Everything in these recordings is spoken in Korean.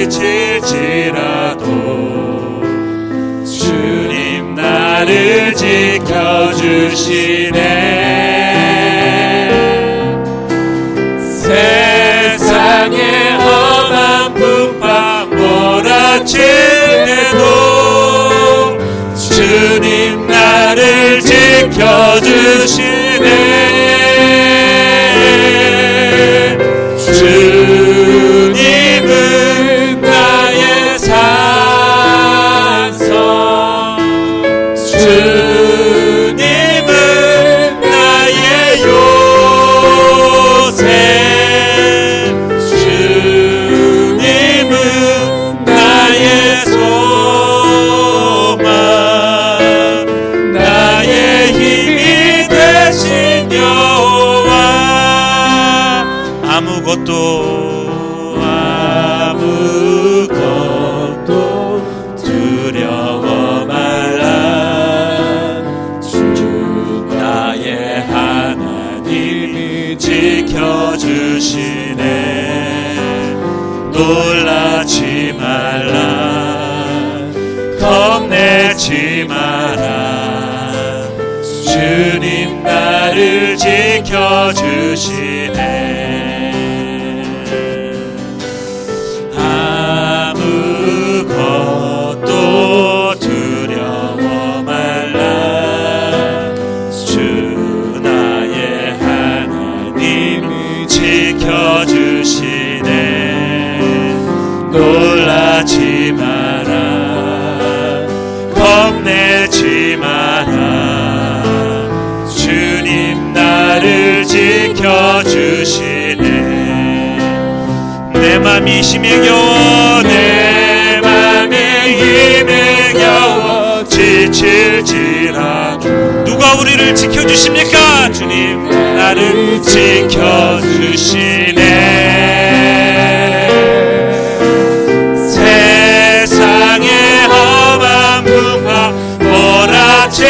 지칠지라도 주님 나를 지켜주시네. 세상의 험한 풍파 몰아칠 때도 주님 나를 지켜주시네. 주님은 나의 산성, 주님은 나의 요새, 주님은 나의 소망, 나의 힘이 되신 여호와. 아무것도 두려워 말라. 주 나의 하나님이 지켜주시네. 놀라지 말라, 겁내지 마라. 주님 나를 지켜주시네. 아무것도 두려워 말라. 주 나의 하나님이 지켜주시네. 놀라지 마라, 겁내지 마라. 주님 나를 지켜주시네. 내 맘이 힘에 겨워, 내 맘이 힘에 겨워 지칠지라도 누가 우리를 지켜주십니까? 주님 나를 지켜주시네. 세상의 험한 풍파 몰아칠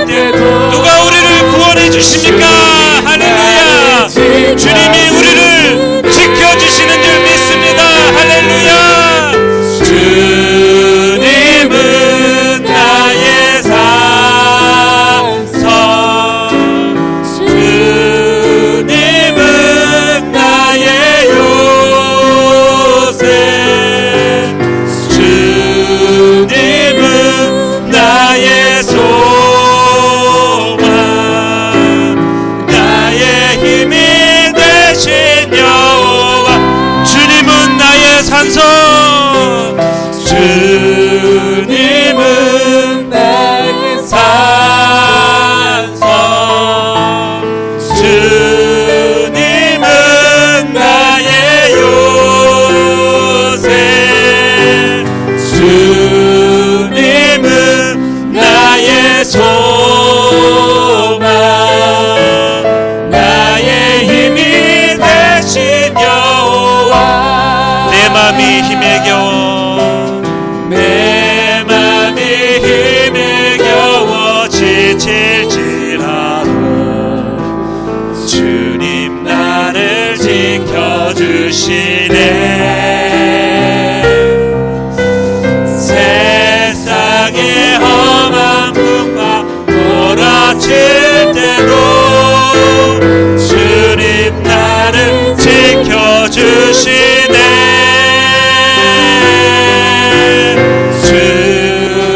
때도 누가 우리를 구원해 주십니까? 할렐루야. 주님이 우리를 지켜주시는 줄 믿습니다. 할렐루야. 주님은 나의 산성, 주님은 나의 요새, 주님은 나의 소망, 나의 힘이 되신 여호와. 주님은 나의 산성, 주님은 나의 산성, 주님은 나의 요새, 주님은 나의 소망, 나의 힘이 되신 여호와. 내 맘이 힘에 겨워, 내 맘이 힘에 겨워 지칠지라도 주님 나를 지켜주시네. 세상의 험한 풍파 몰아칠 때도 주님 나를 지켜주시네.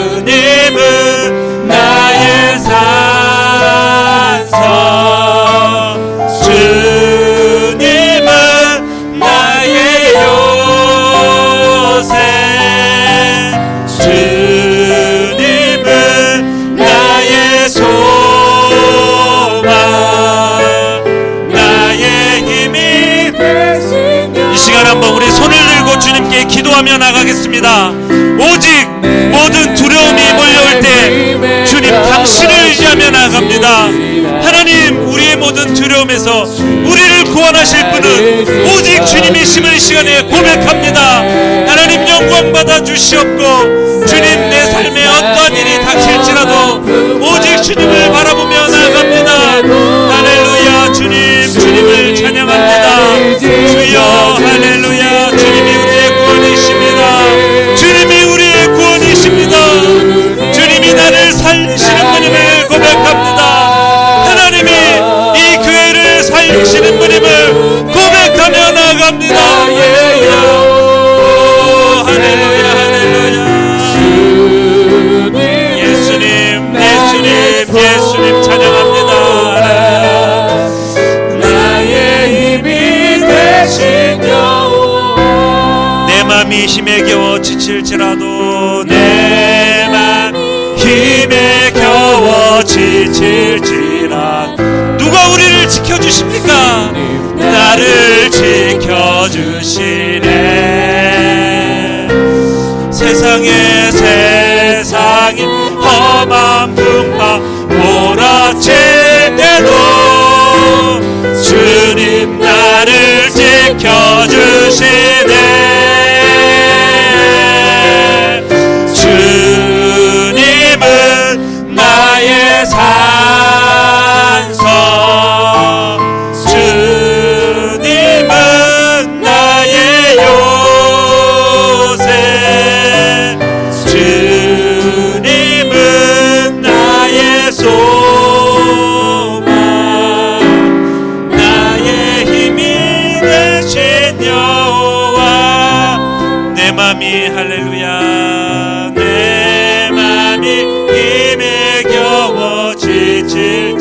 주님은 나의 산성, 주님은 나의 요새, 주님은 나의 소망, 나의 힘이 되신 여호와. 이 시간 한번 우리 손을 들고 주님께 기도하며 나가겠습니다. 오직 모든 두려움이 몰려올 때 주님 당신을 의지하며 나갑니다. 하나님, 우리의 모든 두려움에서 우리를 구원하실 분은 오직 주님이심을 이 시간에 고백합니다. 하나님, 영광 받아 주시옵고 주님, 내 삶에 어떠한 일이 닥칠지라도 오직 주님을 바라보며 나갑니다. 할렐루야. 주님을 찬양합니다. 주여 할렐루야. 주님이 우리의 구원이십니다. 찬양합니다. 할렐루야 할렐루야. 예수님 예수님 예수님 찬양합니다. 나의 힘이 되신 여호와. 내 맘이 힘에 겨워 지칠지라도 내 맘 힘에 겨워 지칠지라도 누가 우리를 지켜주십니까? 나를 지켜주시네. 세상이 험한 풍파 몰아칠 때도 주님 나를 지켜주시네. 주님은 나의 산성, 주님은 나의 요새, 주님은 나의 소망, 나의 힘이 되신 여호와. 내 맘이 할렐루야, 내 맘이 힘에 겨워 지칠지라도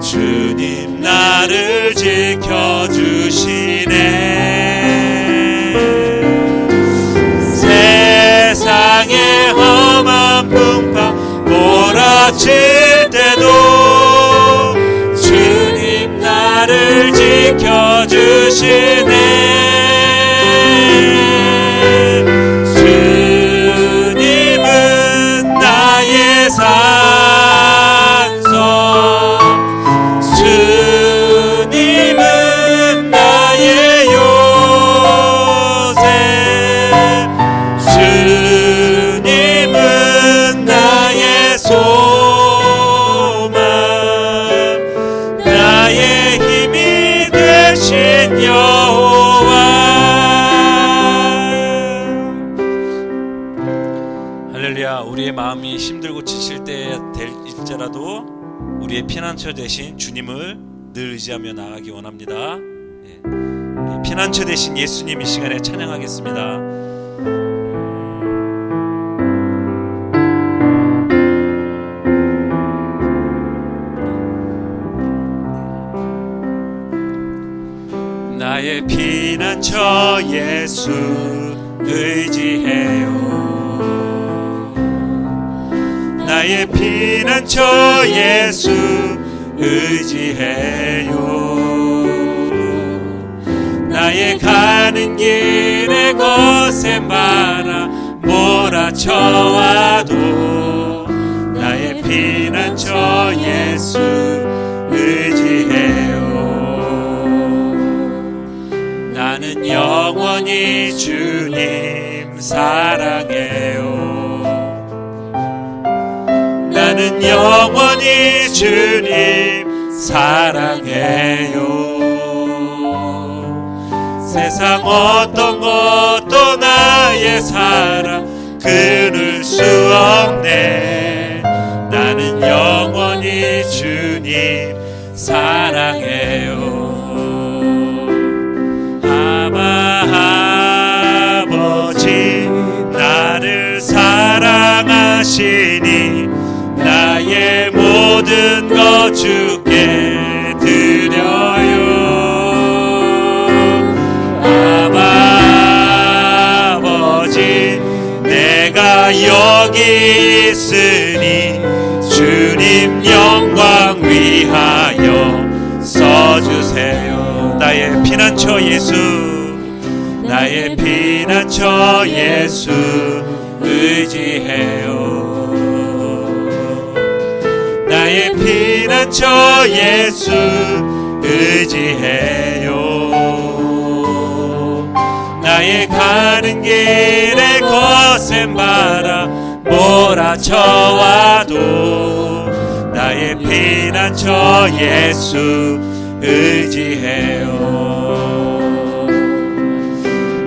주님 나를 지켜주시네. 세상의 험한 풍파 몰아칠 때도 주님 나를 지켜주시네. 주님은 나의 산성, 주님은 나의 요새, 주님은 나의 소망, 나의 힘이 되신 여호와. 할렐루야. 우리의 마음이 힘들고 지칠 때 될지라도 우리의 피난처 되신 주님을 늘 의지하며 나아가기 원합니다. 우리 피난처 되신 예수님 이 시간에 찬양하겠습니다. 나의 피난처 예수 의지해요. 나의 피난처 예수 의지해요. 나의 가는 길에 거센 바람 몰아쳐와도 나의 피난처 예수 의지해요. 나는 영원히 주님 사랑해요. 나는 영원히 주님 사랑해요. 세상 어떤 것도 나의 사랑 끊을 수 없네. 나는 영원히 주님 사랑해요. 아버지 나를 사랑하시니 나의 모든 것 주께 드려요. 아버지 내가 여기 있으니 주님 영광 위하여 써주세요. 나의 피난처 예수, 나의 피난처 예수 의지해요. 나의 피난처 예수 의지해요. 나의 가는 길에 거센 바람 몰아쳐와도 나의 피난처 예수 의지해요.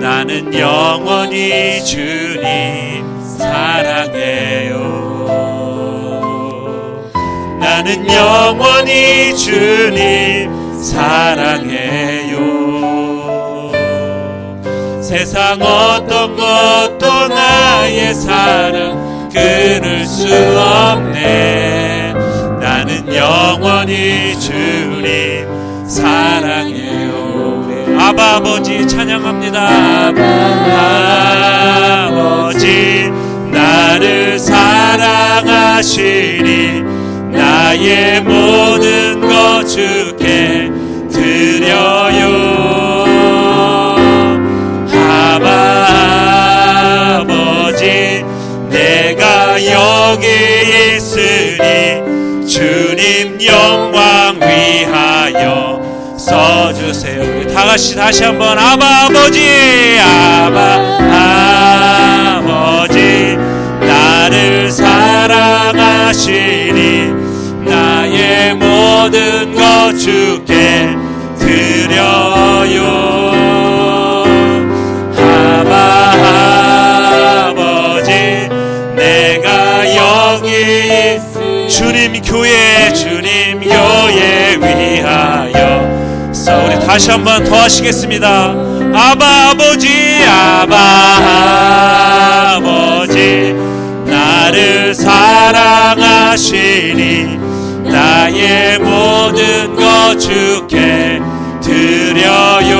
나는 영원히 주님 사랑해요. 나는 영원히 주님 사랑해요. 세상 어떤 것도 나의 사랑 끊을 수 없네. 나는 영원히 주님 사랑해요. 아바 아버지 찬양합니다. 아바 아버지 나를 사랑하시니 나의 모든 것 주께 드려요. 아바 아버지 내가 여기 있으니 주님 영광 위하여 써주세요. 우리 다같이 다시 한번 아바 아버지 아바 아버지 나를 사랑하시니 나의 모든 것 주께 드려요. 아바 아버지 내가 여기 주님 교회 위하여 우리 다시 한번 더 하시겠습니다. 아바 아버지 아바 아버지 나를 사랑하시니 나의 모든 것 주께 드려요.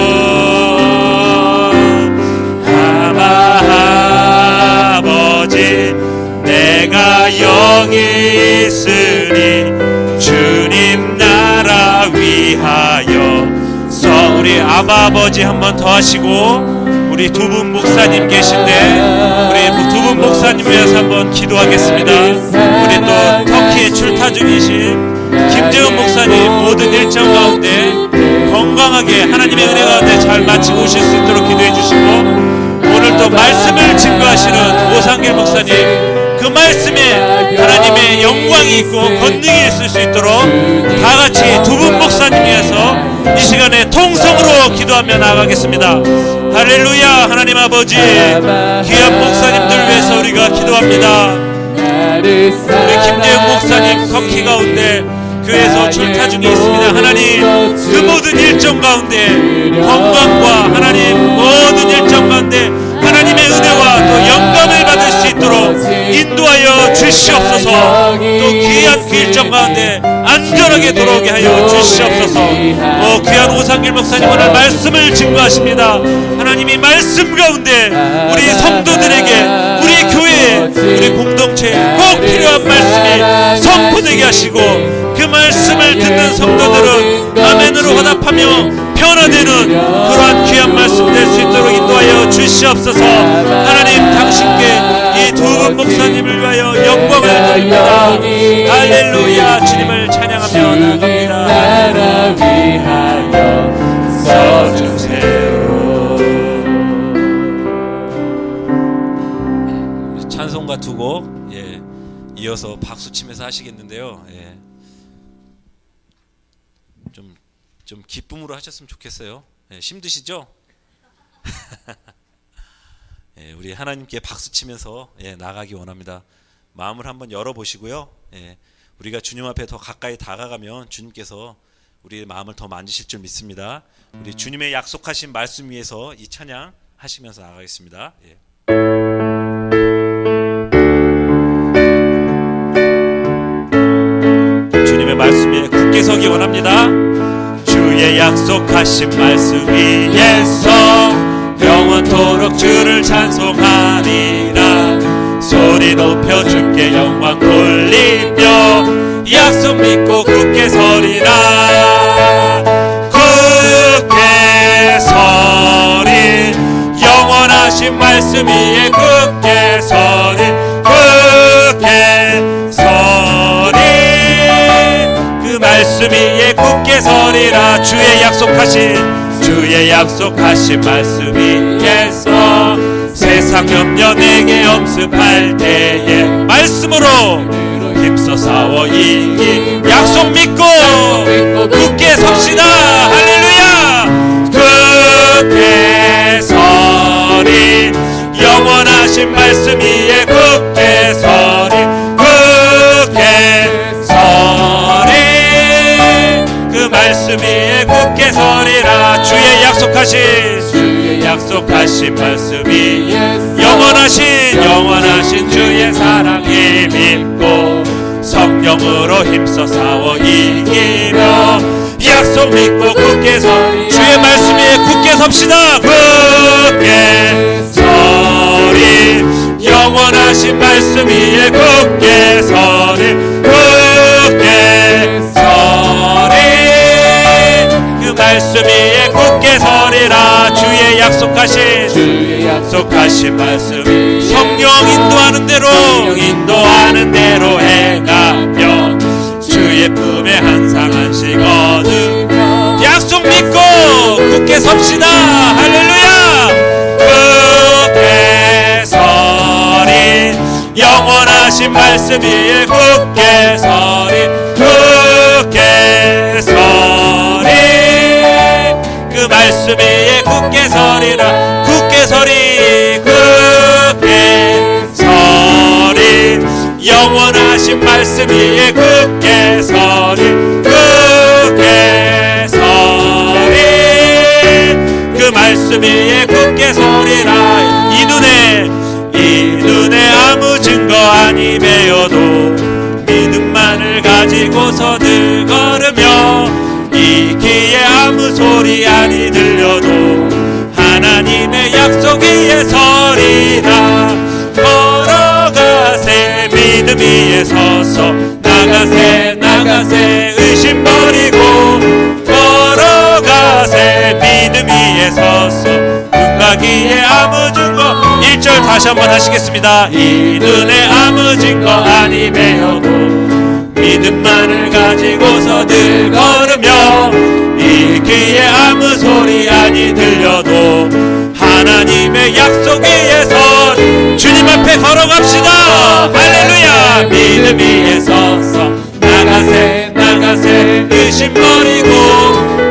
아바 아버지 내가 여기 있으니 주님 나라 위하여 우리 아바 아버지 한 번 더 하시고 우리 두 분 목사님 계신데 우리 두 분 목사님 위해서 한번 기도하겠습니다. 우리 또 터키에 출타 중이신 김재훈 목사님 모든 일정 가운데 건강하게 하나님의 은혜 가운데 잘 마치고 오실 수 있도록 기도해 주시고 오늘 또 말씀을 증거하시는 오상길 목사님 그 말씀에 하나님의 영광이 있고 권능이 있을 수 있도록 다 같이 두 분 목사님 위해서 이 시간에 통성으로 기도하며 나아가겠습니다. 할렐루야. 하나님 아버지 귀한 목사님들 위해서 우리가 기도합니다. 우리 김재훈 목사님 터키 가운데 교회에서 출타 중에 있습니다. 하나님 그 모든 일정 가운데 건강과 하나님 모든 일정 가운데 하나님의 은혜와 또 영감을 받을 수 있도록 인도하여 주시옵소서. 또 귀한 그 일정 가운데 안전하게 돌아오게 하여 주시옵소서. 귀한 오상길 목사님 오늘 말씀을 증거하십니다. 하나님이 말씀 가운데 우리 성도들에게 우리 교회에 우리 공동체에 꼭 필요한 말씀이 선포되게 하시고 그 말씀을 듣는 성도들은 아멘으로 화답하며 변화되는 그러한 귀한 말씀 될 수 있도록 인도하여 주시옵소서. 하나님 당신께 이 두 분 목사님을 위하여 영광을 드립니다. 할렐루야. 주님을 찬양하며 나갑니다. 써주세요. 찬송가 두 곡 이어서 박수 치면서 하시겠는데요. 좀 기쁨으로 하셨으면 좋겠어요. 힘드시죠? 우리 하나님께 박수 치면서 나가기 원합니다. 마음을 한번 열어보시고요. 우리가 주님 앞에 더 가까이 다가가면 주님께서 우리의 마음을 더 만지실 줄 믿습니다. 우리 주님의 약속하신 말씀 위에서 이 찬양 하시면서 나가겠습니다. 주님의 말씀 위에 굳게 서기 원합니다. 주의 약속하신 말씀 위에서 영원토록 주를 찬송하리라. 소리 높여 주께 영광 돌리며 약속 믿고 굳게 서리라. 굳게 서리 영원하신 말씀 위에 굳게 서리. 굳게 서리 그 말씀 위에 굳게 서리라. 주의 약속하신 말씀 위에서 세상 염려 내게 엄습할 때에 말씀으로 힘써 싸워 이기 약속 믿고 굳게 섭시다. 할렐루야. 굳게 서리 영원하신 말씀 위에 굳게 서리. 굳게 서리 그 말씀 위에 굳게 서리라. 주의 약속하신 말씀이 영원하신 주의 사랑이 믿고 성령으로 힘써 싸워 이기며 약속 믿고 굳게 서리. 주의 말씀 위에 굳게 섭시다. 굳게 서리. 영원하신 말씀 위에 굳게 서리. 굳게 서리. 그 말씀 위에 굳게 서리라. 주의 약속하신 말씀 성령 인도하는 대로 행하며 주의 품에 항상 안식거든. 약속 믿고 굳게 섭시다. 할렐루야. 굳게 서리. 영원하신 말씀 위에 굳게 서리. 굳게 서리. 그 말씀 위에 굳게 서리라. 굳게 서리. 굳게 서리. 영원하신 말씀 위에 굳게 서리. 굳게 서리. 그 말씀 위에 굳게 서리라. 이 눈에 아무 증거 아니매여도 믿음만을 가지고서 늘 걸으며 이 귀에 아무 소리 아니 들려도 하나님의 약속 위에 서리라. 걸어가세 믿음 위에 서서 나가세 의심 버리고 걸어가세 믿음 위에 서서 눈과 귀에 아무 증거. 1절 다시 한번 하시겠습니다. 이 눈에 아무 증거 아니매여도 믿음만을 가지고서 늘 걸으며 이 귀에 아무 소리 아니 들려도 하나님의 약속 위에서 주님 앞에 걸어갑시다. 할렐루야. 믿음 위에 서서 나가세 의심 버리고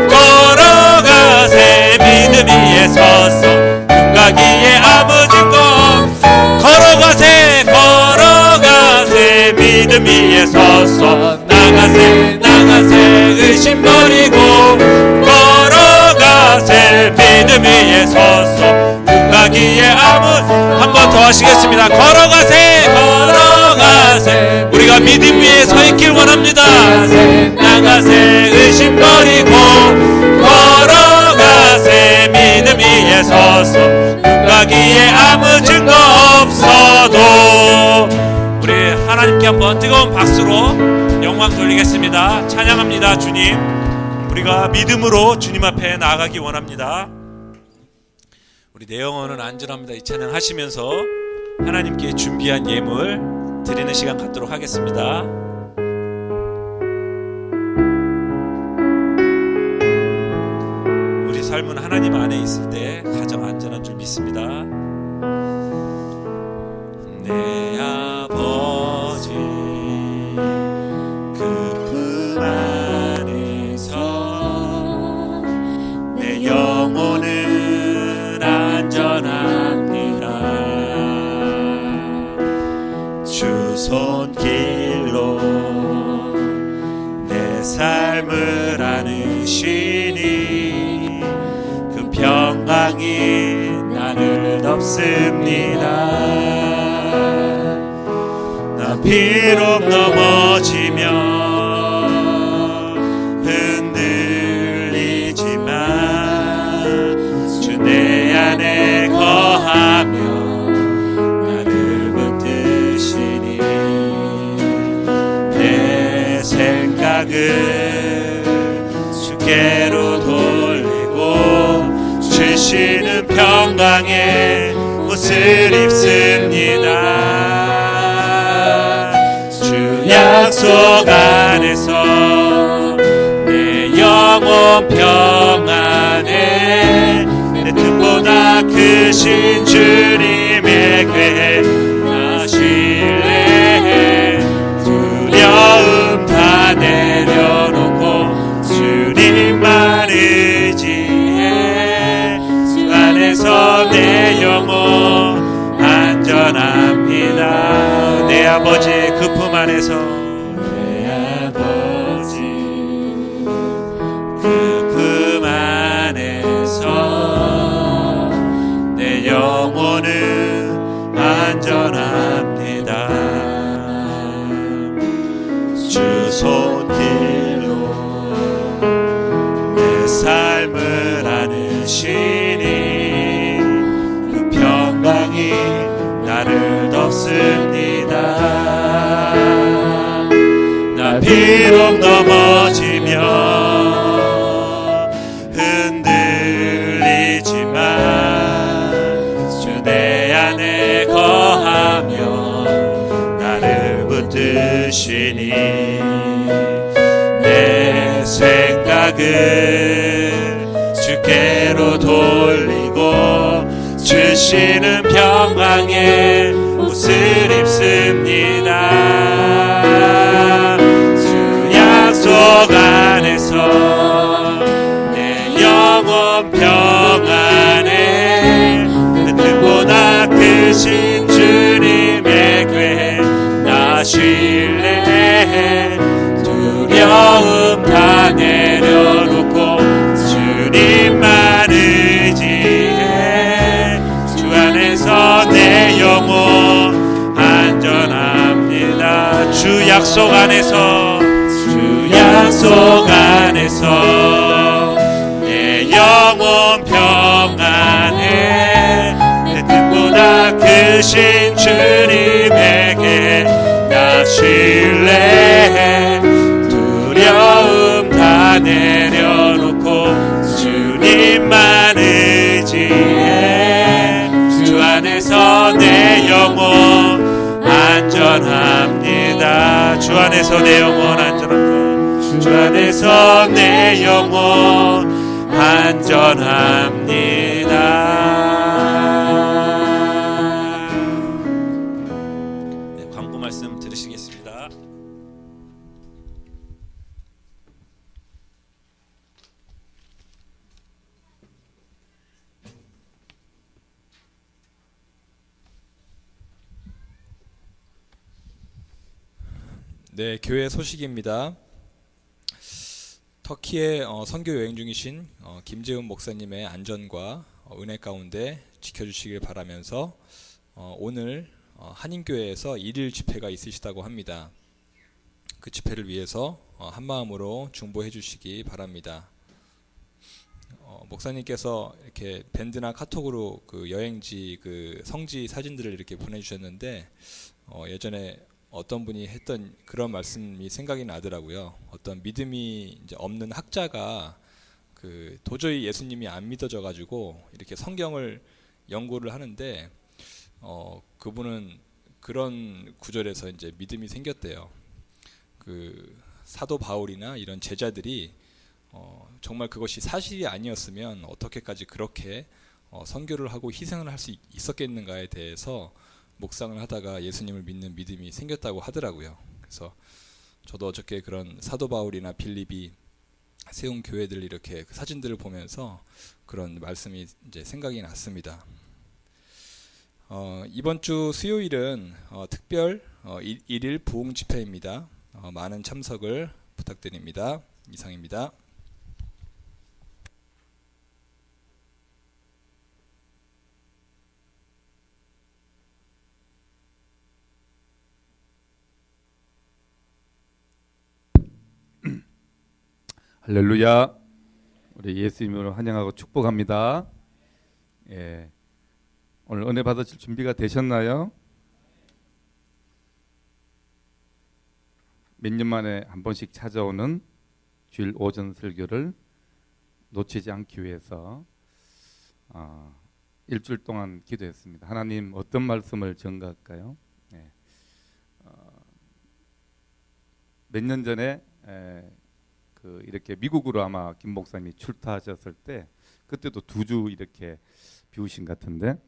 걸어가세 믿음 위에 서서 눈과 귀에 아무 증거 걸어가세 믿음 위에 서서 나가세 의심 버리고 걸어가세 믿음 위에 서서 눈과 귀에 아무. 한 번 더 하시겠습니다. 걸어가세 우리가 믿음 위에 서 있길 원합니다. 나가세 의심 버리고 걸어가세 믿음 위에 서서 눈과 귀에 아무 증거 없어도. 우리 하나님께 한번 뜨거운 박수로 영광 돌리겠습니다. 찬양합니다. 주님, 우리가 믿음으로 주님 앞에 나아가기 원합니다. 우리 내 영혼은 안전합니다. 이 찬양 하시면서 하나님께 준비한 예물 드리는 시간 갖도록 하겠습니다. 우리 삶은 하나님 안에 있을 때 가장 안전한 줄 믿습니다. 내 아버지 그 품 안에서 내 영혼은 안전합니다. 주 손길로 내 삶을 안으시니 그 평강이 나를 덮습니다. 비록 넘어지며 흔들리지만 주 내 안에 거하며 나를 붙드시니 내 생각을 주께로 돌리고 주시는 평강의 옷을 입습니다. 약속 안에서 내 영혼 평안에 내 틈보다 크신 주님의 궤에 나 신뢰해 두려움 다 내려놓고 주님만 의지해 주 안에서 내 영혼 안전합니다. 내 아버지 그 품 안에서 내 아버지 그 품 영혼은 안전합니다. 주 손길로 내 삶을 안으시니 그 평강이 나를 덮습니다. 나 비록 넘어지면 흔들리지만 주 내 안에 거하며 나를 붙드시니 내 생각을 주께로 돌리고 주시는 평강의 옷을 입습니다. 주 약속 안에서 내 영혼 평안에 뜻보다 크신 주님의 궤 나 신뢰해 두려움 다 내려놓고 주님만 의지해 주 안에서 내 영혼 안전합니다. 주 약속 안에서 주 약속 안에서 내 영혼 평안해 내 뜻보다 크신 주님에게 나 신뢰해 두려움 다 내려놓고 주님만 의지해 주 안에서 내 영혼 안전합니다. 주 안에서 내 영혼 안전합니다. 주 안에서 내 영혼 안전합니다. 네, 광고 말씀 들으시겠습니다. 네, 교회 소식입니다. 터키에 선교 여행 중이신 김재훈 목사님의 안전과 은혜 가운데 지켜주시길 바라면서 오늘 한인교회에서 1일 집회가 있으시다고 합니다. 그 집회를 위해서 한마음으로 중보해 주시기 바랍니다. 목사님께서 이렇게 밴드나 카톡으로 그 여행지 그 성지 사진들을 이렇게 보내주셨는데 예전에 어떤 분이 했던 그런 말씀이 생각이 나더라고요. 어떤 믿음이 이제 없는 학자가 그 도저히 예수님이 안 믿어져 가지고 이렇게 성경을 연구를 하는데 그분은 그런 구절에서 이제 믿음이 생겼대요. 그 사도 바울이나 이런 제자들이 정말 그것이 사실이 아니었으면 어떻게까지 그렇게 선교를 하고 희생을 할 수 있었겠는가에 대해서 묵상을 하다가 예수님을 믿는 믿음이 생겼다고 하더라고요. 그래서 저도 어저께 그런 사도 바울이나 빌립이 세운 교회들 이렇게 그 사진들을 보면서 그런 말씀이 이제 생각이 났습니다. 이번 주 수요일은 특별 1일 부흥 집회입니다. 많은 참석을 부탁드립니다. 이상입니다. 할렐루야. 우리 예수님으로 환영하고 축복합니다. 예, 오늘 은혜 받으실 준비가 되셨나요? 몇 년 만에 한 번씩 찾아오는 주일 오전 설교를 놓치지 않기 위해서 일주일 동안 기도했습니다. 하나님 어떤 말씀을 전가할까요? 예. 몇 년 전에 이렇게 미국으로 아마 김 목사님이 출타하셨을 때 그때도 2주 이렇게 비우신 것 같은데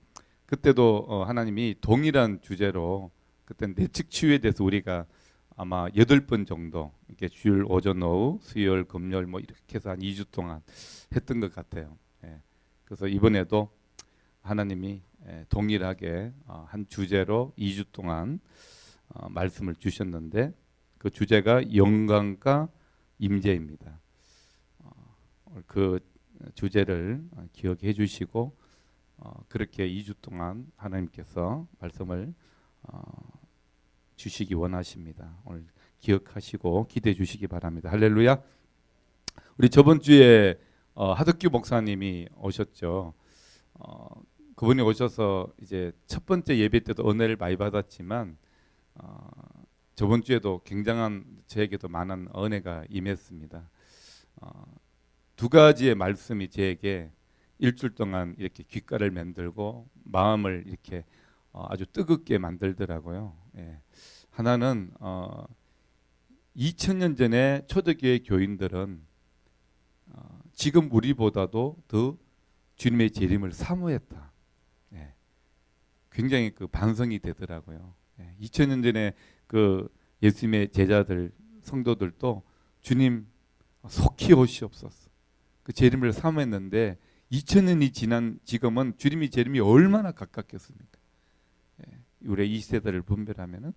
그때도 하나님이 동일한 주제로 그때 내측 치유에 대해서 우리가 아마 8번 정도 이렇게 주일 오전 오후 수요일 금요일 뭐 이렇게 해서 한 2주 동안 했던 것 같아요. 예. 그래서 이번에도 하나님이 동일하게 한 주제로 2주 동안 말씀을 주셨는데 그 주제가 영광과 임재입니다. 그 주제를 기억해 주시고 그렇게 2주 동안 하나님께서 말씀을 주시기 원하십니다. 오늘 기억하시고 기대해 주시기 바랍니다. 할렐루야. 우리 저번 주에 하덕규 목사님이 오셨죠. 그분이 오셔서 이제 첫 번째 예배 때도 은혜를 많이 받았지만 저번 주에도 굉장한 저에게도 많은 은혜가 임했습니다. 두 가지의 말씀이 저에게 일주일 동안 이렇게 귓가를 만들고 마음을 이렇게 아주 뜨겁게 만들더라고요. 예. 하나는 2000년 전에 초대교회 교인들은 지금 우리보다도 더 주님의 재림을 사모했다. 예. 굉장히 그 반성이 되더라고요. 예. 2000년 전에 그 예수님의 제자들 성도들도 주님 속히 오시옵소서. 그 재림을 사모했는데 2000년이 지난 지금은 주님의 재림이 얼마나 가깝겠습니까? 예. 우리 이 세대를 분별하면은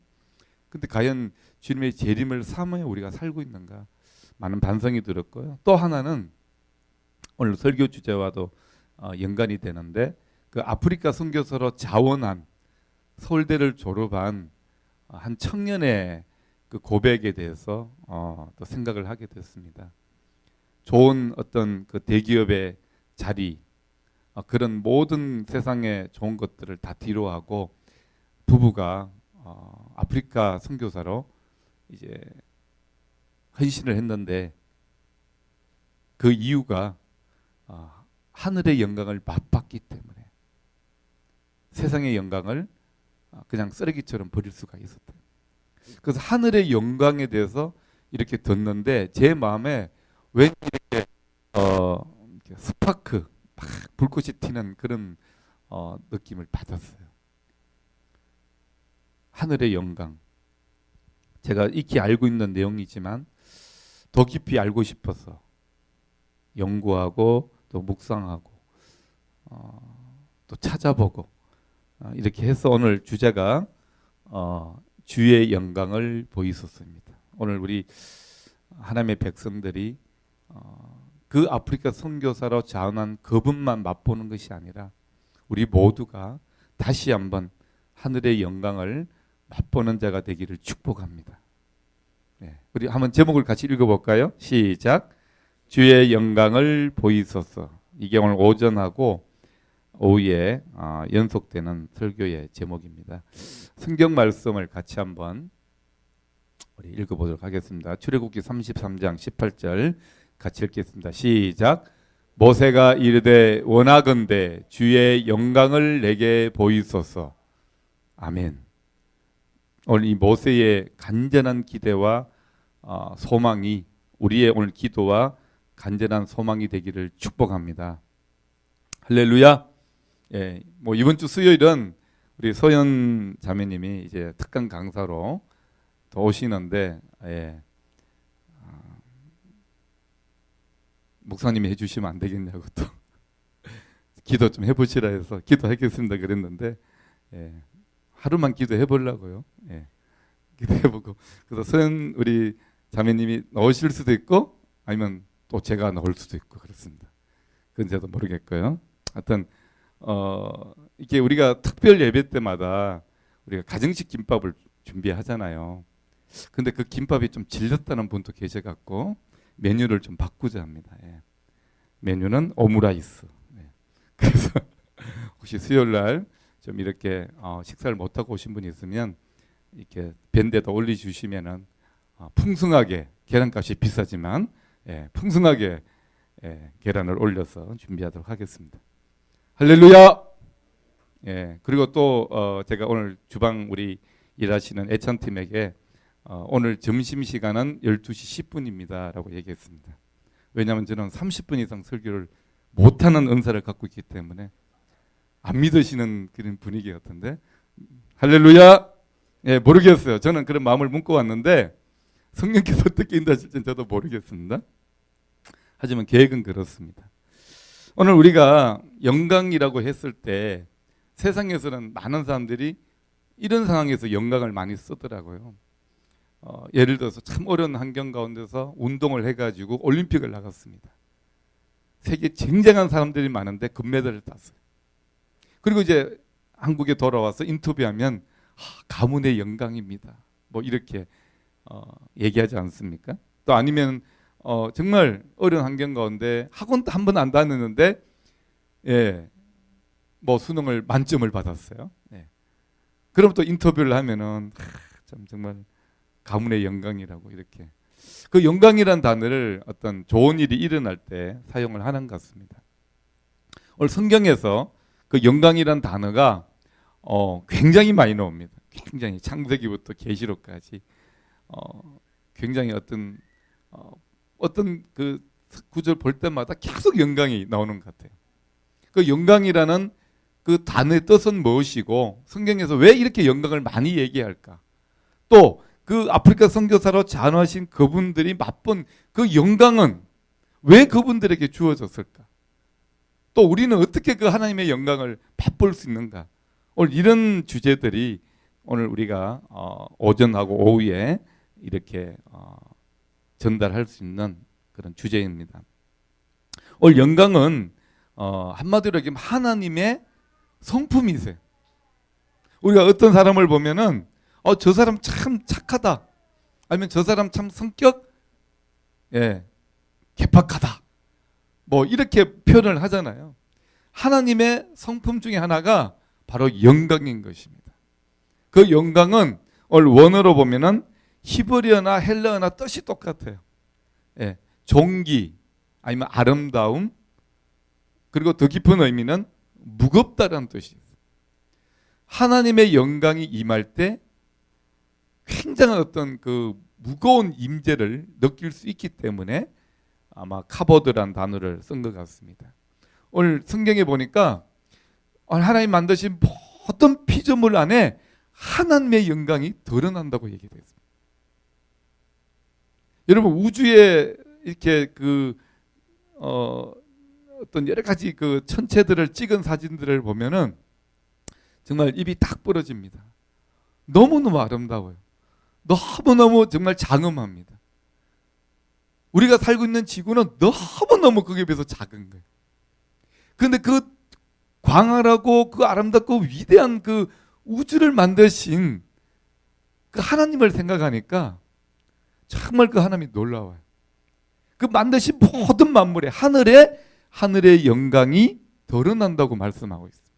근데 과연 주님의 재림을 사모해 우리가 살고 있는가? 많은 반성이 들었고요. 또 하나는 오늘 설교 주제와도 연관이 되는데 그 아프리카 선교사로 자원한 서울대를 졸업한 한 청년의 그 고백에 대해서 또 생각을 하게 됐습니다. 좋은 어떤 그 대기업의 자리 그런 모든 세상의 좋은 것들을 다 뒤로하고 부부가 아프리카 선교사로 이제 헌신을 했는데 그 이유가 하늘의 영광을 맛봤기 때문에 세상의 영광을 그냥 쓰레기처럼 버릴 수가 있었다. 그래서 하늘의 영광에 대해서 이렇게 듣는데 제 마음에 왠지 이렇게 스파크 막 불꽃이 튀는 그런 느낌을 받았어요. 하늘의 영광. 제가 익히 알고 있는 내용이지만 더 깊이 알고 싶어서 연구하고 또 묵상하고 또 찾아보고 이렇게 해서 오늘 주제가 주의 영광을 보이소서입니다. 오늘 우리 하나님의 백성들이 그 아프리카 선교사로 자원한 그분만 맛보는 것이 아니라 우리 모두가 다시 한번 하늘의 영광을 맛보는 자가 되기를 축복합니다. 네, 우리 한번 제목을 같이 읽어볼까요? 시작. 주의 영광을 보이소서. 이게 오늘 오전하고 오후에 연속되는 설교의 제목입니다. 성경 말씀을 같이 한번 우리 읽어보도록 하겠습니다. 출애굽기 33장 18절 같이 읽겠습니다. 시작. 모세가 이르되 원하건대 주의 영광을 내게 보이소서. 아멘. 오늘 이 모세의 간절한 기대와 소망이 우리의 오늘 기도와 간절한 소망이 되기를 축복합니다. 할렐루야. 예, 뭐 이번 주 수요일은 우리 소연 자매님이 이제 특강 강사로 더 오시는데 목사님이 해주시면 안 되겠냐고 또 기도 좀 해보시라 해서 기도하겠습니다 그랬는데 하루만 기도해 보려고요. 기도해보고 그래서 소연 우리 자매님이 넣으실 수도 있고 아니면 또 제가 넣을 수도 있고 그렇습니다. 그건 저도 모르겠고요. 하여튼 이게 우리가 특별 예배 때마다 우리가 가정식 김밥을 준비하잖아요. 근데 그 김밥이 좀 질렸다는 분도 계셔갖고 메뉴를 좀 바꾸자 합니다. 메뉴는 오므라이스. 그래서 혹시 수요일 날 좀 이렇게 식사를 못 하고 오신 분이 있으면 이렇게 밴드에다 올려주시면은 풍성하게 계란값이 비싸지만 풍성하게 계란을 올려서 준비하도록 하겠습니다. 할렐루야. 그리고 또 제가 오늘 주방 우리 일하시는 애찬팀에게 오늘 점심시간은 12시 10분입니다 라고 얘기했습니다. 왜냐하면 저는 30분 이상 설교를 못하는 은사를 갖고 있기 때문에 안 믿으시는 그런 분위기 같은데 할렐루야. 모르겠어요. 저는 그런 마음을 품고 왔는데 성령께서 어떻게 인도하실지는 저도 모르겠습니다. 하지만 계획은 그렇습니다. 오늘 우리가 영광이라고 했을 때 세상에서는 많은 사람들이 이런 상황에서 영광을 많이 쓰더라고요. 예를 들어서 참 어려운 환경 가운데서 운동을 해가지고 올림픽을 나갔습니다. 세계 쟁쟁한 사람들이 많은데 금메달을 땄어요. 그리고 이제 한국에 돌아와서 인터뷰하면 가문의 영광입니다. 뭐 이렇게 얘기하지 않습니까? 또 아니면 정말 어려운 환경 가운데 학원도 한 번 안 다녔는데 예, 뭐 수능을 만점을 받았어요. 예. 그럼 또 인터뷰를 하면은 참 정말 가문의 영광이라고 이렇게 그 영광이란 단어를 어떤 좋은 일이 일어날 때 사용을 하는 것 같습니다. 오늘 성경에서 그 영광이란 단어가 굉장히 많이 나옵니다. 굉장히 창세기부터 계시록까지 굉장히 어떤 그 구절 볼 때마다 계속 영광이 나오는 것 같아요. 그 영광이라는 그 단어의 뜻은 무엇이고 성경에서 왜 이렇게 영광을 많이 얘기할까? 또 그 아프리카 선교사로 전하신 그분들이 맛본 그 영광은 왜 그분들에게 주어졌을까? 또 우리는 어떻게 그 하나님의 영광을 맛볼 수 있는가? 오늘 이런 주제들이 오늘 우리가 오전하고 오후에 이렇게 전달할 수 있는 그런 주제입니다. 오늘 영광은 한마디로 얘기하면 하나님의 성품이세요. 우리가 어떤 사람을 보면은 저 사람 참 착하다. 아니면 저 사람 참 성격 개팍하다. 뭐 이렇게 표현을 하잖아요. 하나님의 성품 중에 하나가 바로 영광인 것입니다. 그 영광은 오늘 원어로 보면은 히브리어나 헬라어나 뜻이 똑같아요. 존귀 아니면 아름다움 그리고 더 깊은 의미는 무겁다라는 뜻이에요. 하나님의 영광이 임할 때 굉장한 어떤 그 무거운 임재를 느낄 수 있기 때문에 아마 카보드란 단어를 쓴 것 같습니다. 오늘 성경에 보니까 하나님 만드신 모든 피조물 안에 하나님의 영광이 드러난다고 얘기되어 있습니다. 여러분 우주에 이렇게 어떤 여러 가지 그 천체들을 찍은 사진들을 보면은 정말 입이 딱 부러집니다. 너무너무 아름다워요. 너무너무 정말 장엄합니다. 우리가 살고 있는 지구는 너무너무 거기에 비해서 작은 거예요. 그런데 그 광활하고 그 아름답고 위대한 그 우주를 만드신 그 하나님을 생각하니까 정말 그 하나님이 놀라워요. 그 만드신 모든 만물에 하늘의 영광이 드러난다고 말씀하고 있습니다.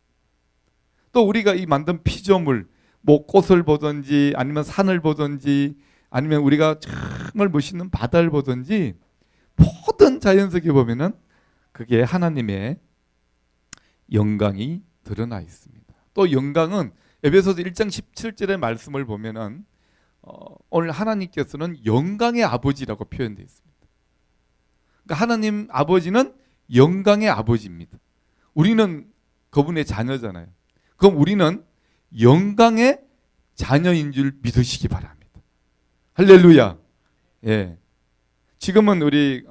또 우리가 이 만든 피조물 뭐 꽃을 보든지 아니면 산을 보든지 아니면 우리가 정말 멋있는 바다를 보든지 모든 자연 속에 보면은 그게 하나님의 영광이 드러나 있습니다. 또 영광은 에베소서 1장 17절의 말씀을 보면은 오늘 하나님께서는 영광의 아버지라고 표현되어 있습니다. 그러니까 하나님 아버지는 영광의 아버지입니다. 우리는 그분의 자녀잖아요. 그럼 우리는 영광의 자녀인 줄 믿으시기 바랍니다. 할렐루야. 예. 지금은 우리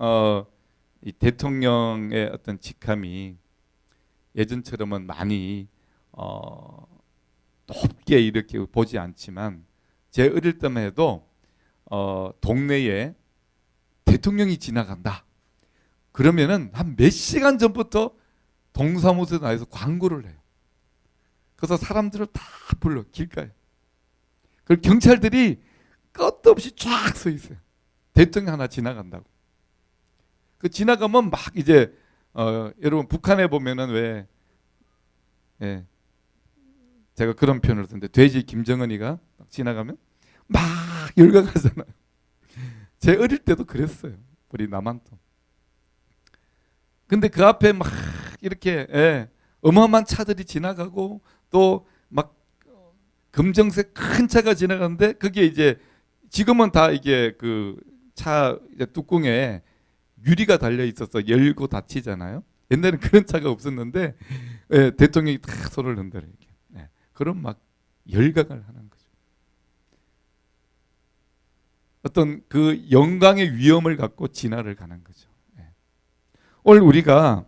이 대통령의 어떤 직함이 예전처럼은 많이 높게 이렇게 보지 않지만 제 어릴 때만 해도 동네에 대통령이 지나간다. 그러면은 한 몇 시간 전부터 동사무소에 나와서 광고를 해요. 그래서 사람들을 다 불러 길가에. 그리고 경찰들이 끝도 없이 쫙 서 있어요. 대통령 하나 지나간다고. 그 지나가면 막 이제 여러분 북한에 보면은 제가 그런 표현을 쓰는데 돼지 김정은이가 지나가면 막 열광하잖아요. 제 어릴 때도 그랬어요. 우리 남한도. 근데 그 앞에 막 이렇게 어마어마한 차들이 지나가고 또 막 검정색 큰 차가 지나가는데 그게 이제 지금은 다 이게 그 차 뚜껑에 유리가 달려 있어서 열고 닫히잖아요. 옛날에는 그런 차가 없었는데 대통령이 딱 손을 흔들어요. 그럼 막 열광을 하는 거죠. 어떤 그 영광의 위엄을 갖고 진화를 가는 거죠. 오늘 우리가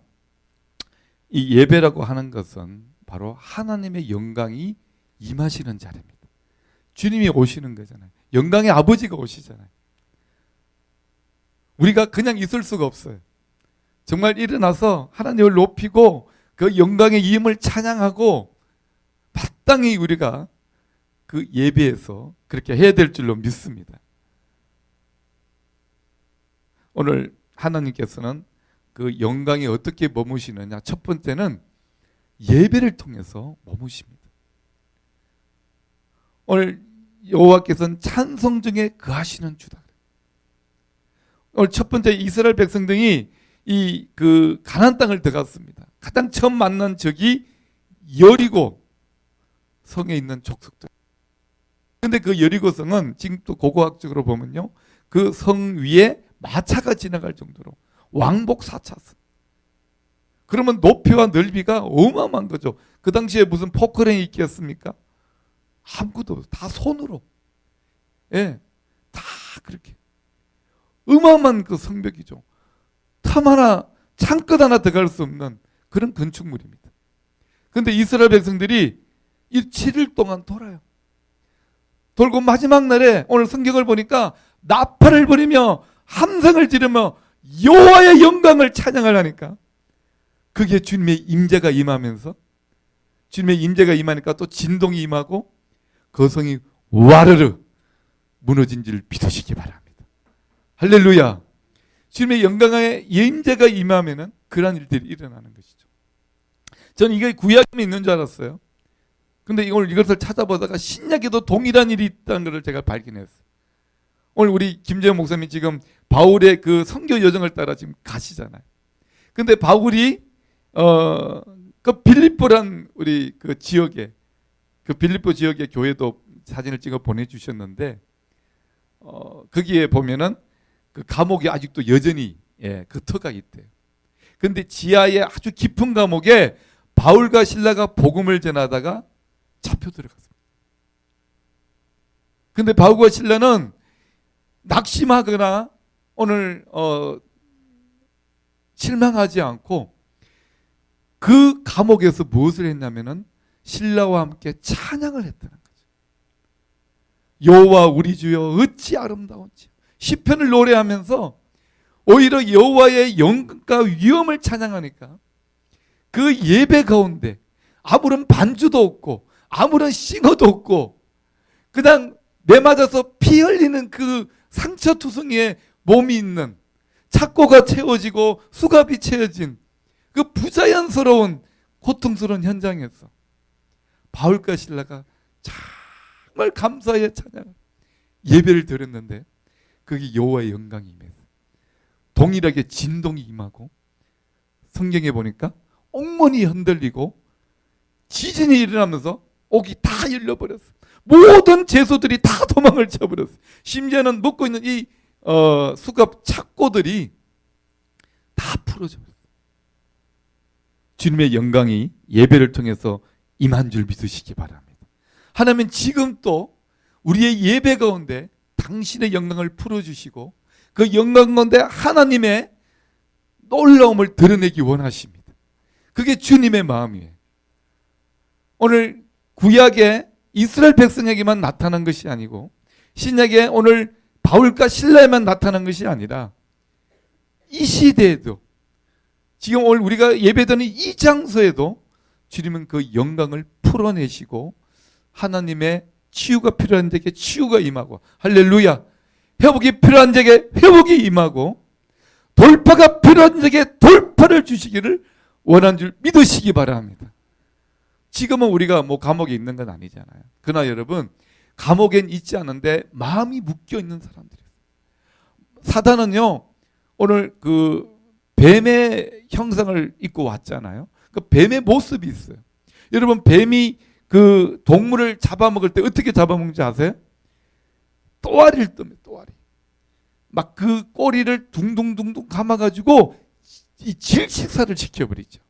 이 예배라고 하는 것은 바로 하나님의 영광이 임하시는 자리입니다. 주님이 오시는 거잖아요. 영광의 아버지가 오시잖아요. 우리가 그냥 있을 수가 없어요. 정말 일어나서 하나님을 높이고 그 영광의 이름을 찬양하고 마땅히 우리가 그 예배에서 그렇게 해야 될 줄로 믿습니다. 오늘 하나님께서는 그 영광이 어떻게 머무시느냐, 첫 번째는 예배를 통해서 머무십니다. 오늘 여호와께서는 찬송 중에 거하시는 주다. 오늘 첫 번째 이스라엘 백성들이 이 그 가나안 땅을 들어갔습니다. 가장 처음 만난 적이 여리고 성에 있는 족속들. 근데 그 여리고성은 지금 또 고고학적으로 보면요, 그 성 위에 마차가 지나갈 정도로 왕복 4차선. 그러면 높이와 넓이가 어마어마한 거죠. 그 당시에 무슨 포크레인이 있겠습니까? 아무것도 없어요. 다 손으로. 예, 다 그렇게. 어마어마한 그 성벽이죠. 탐 하나, 창끝 하나 들어갈 수 없는 그런 건축물입니다. 그런데 이스라엘 백성들이 이 7일 동안 돌아요. 돌고 마지막 날에 오늘 성경을 보니까 나팔을 부리며 함성을 지르며 여호와의 영광을 찬양을 하니까 그게 주님의 임재가 임하면서, 주님의 임재가 임하니까 또 진동이 임하고 거성이 와르르 무너진 줄 믿으시기 바랍니다. 할렐루야. 주님의 영광의 임재가 임하면은 그런 일들이 일어나는 것이죠. 저는 이게 구약에 있는 줄 알았어요. 근데 오늘 이것을 찾아보다가 신약에도 동일한 일이 있다는 것을 제가 발견했어요. 오늘 우리 김재현 목사님이 지금 바울의 그 선교 여정을 따라 지금 가시잖아요. 근데 바울이 그 빌립보란 우리 그 지역에, 그 빌립보 지역의 교회도 사진을 찍어 보내주셨는데, 거기에 보면은 그 감옥이 아직도 여전히, 예, 그 터가 있대요. 근데 지하에 아주 깊은 감옥에 바울과 실라가 복음을 전하다가 잡혀 들어갔습니다. 근데 바울과 실라는 낙심하거나 오늘 실망하지 않고 그 감옥에서 무엇을 했냐면은 실라와 함께 찬양을 했다는 거죠. 여호와 우리 주여 어찌 아름다운지. 시편을 노래하면서 오히려 여호와의 영광과 위엄을 찬양하니까 그 예배 가운데 아무런 반주도 없고 아무런 싱어도 없고 그냥 내맞아서 피 흘리는 그 상처투성이에 몸이 있는, 착고가 채워지고 수갑이 채워진 그 부자연스러운 고통스러운 현장에서 바울과 실라가 정말 감사의 찬양 예배를 드렸는데 거기 여호와의 영광이 임해서 동일하게 진동이 임하고 성경에 보니까 옥문이 흔들리고 지진이 일어나면서 옥이 다 열려버렸어. 모든 죄수들이 다 도망을 쳐버렸어. 심지어는 묶고 있는 이 수갑 착고들이 다 풀어져. 주님의 영광이 예배를 통해서 임한 줄 믿으시기 바랍니다. 하나님은 지금 또 우리의 예배 가운데 당신의 영광을 풀어주시고 그 영광 가운데 하나님의 놀라움을 드러내기 원하십니다. 그게 주님의 마음이에요. 오늘 구약의 이스라엘 백성에게만 나타난 것이 아니고 신약에 오늘 바울과 실라에만 나타난 것이 아니라 이 시대에도 지금 오늘 우리가 예배드리는 이 장소에도 주님은 그 영광을 풀어내시고 하나님의 치유가 필요한 자에게 치유가 임하고, 할렐루야, 회복이 필요한 자에게 회복이 임하고 돌파가 필요한 자에게 돌파를 주시기를 원하는 줄 믿으시기 바랍니다. 지금은 우리가 뭐 감옥에 있는 건 아니잖아요. 그러나 여러분, 감옥엔 있지 않은데 마음이 묶여 있는 사람들이에요. 사단은요, 오늘 그 뱀의 형상을 입고 왔잖아요. 그 뱀의 모습이 있어요. 여러분, 뱀이 그 동물을 잡아먹을 때 어떻게 잡아먹는지 아세요? 또아리를 뜹니다. 또아리. 막 그 꼬리를 둥둥둥둥 감아가지고 이 질식사를 시켜버리죠.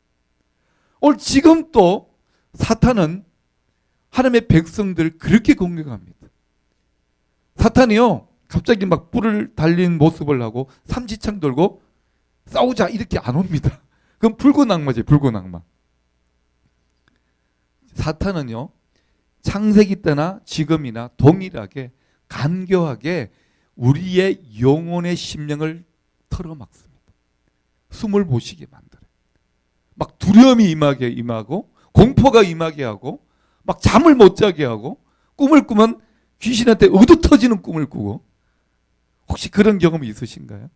오늘 지금 또 사탄은 하나님의 백성들을 그렇게 공격합니다. 사탄이요, 갑자기 막 뿔을 달린 모습을 하고 삼지창 들고 싸우자 이렇게 안 옵니다. 그건 붉은 악마지, 붉은 악마. 사탄은요, 창세기 때나 지금이나 동일하게 간교하게 우리의 영혼의 심령을 털어막습니다. 숨을 못 쉬게 만들어요. 막 두려움이 임하고 공포가 임하게 하고 막 잠을 못 자게 하고 꿈을 꾸면 귀신한테 의도터지는 꿈을 꾸고 혹시 그런 경험이 있으신가요?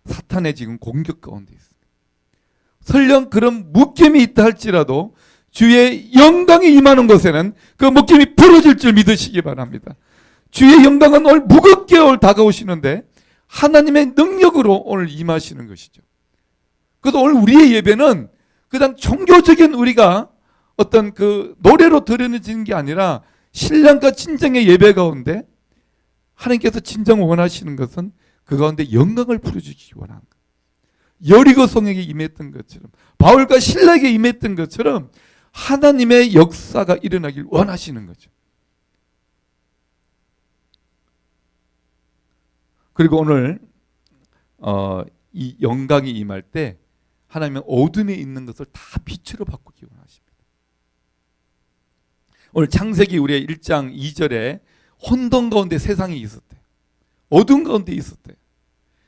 사탄의 지금 공격 가운데 있습니다. 설령 그런 묶임이 있다 할지라도 주의 영광이 임하는 곳에는 그 묶임이 풀어질 줄 믿으시기 바랍니다. 주의 영광은 오늘 무겁게 오늘 다가오시는데 하나님의 능력으로 오늘 임하시는 것이죠. 그래서 오늘 우리의 예배는 그냥 종교적인 우리가 어떤 그 노래로 드려지는 게 아니라 신랑과 친정의 예배 가운데 하나님께서 진정 원하시는 것은 그 가운데 영광을 풀어주시기 원하는 거예요. 여리고 성에게 임했던 것처럼 바울과 실라에게 임했던 것처럼 하나님의 역사가 일어나길 원하시는 거죠. 그리고 오늘 이 영광이 임할 때 하나님은 어둠에 있는 것을 다 빛으로 바꾸기 원하십니다. 오늘 창세기 우리의 1장 2절에 혼돈 가운데 세상이 있었대요. 어둠 가운데 있었대요.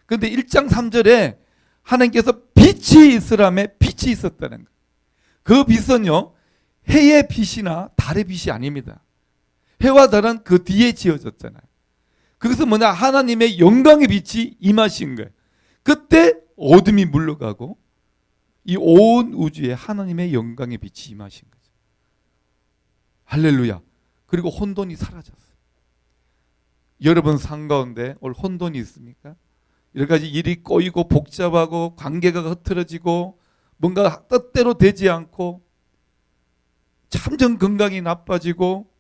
그런데 1장 3절에 하나님께서 빛이 있으라며 빛이 있었다는 거예요. 그 빛은요, 해의 빛이나 달의 빛이 아닙니다. 해와 달은 그 뒤에 지어졌잖아요. 그것은 뭐냐? 하나님의 영광의 빛이 임하신 거예요. 그때 어둠이 물러가고 이 온 우주에 하나님의 영광의 빛이 임하신 거죠. 할렐루야. 그리고 혼돈이 사라졌어요. 여러분 삶 가운데 오늘 혼돈이 있습니까? 여러 가지 일이 꼬이고 복잡하고 관계가 흐트러지고 뭔가 뜻대로 되지 않고 점점 건강이 나빠지고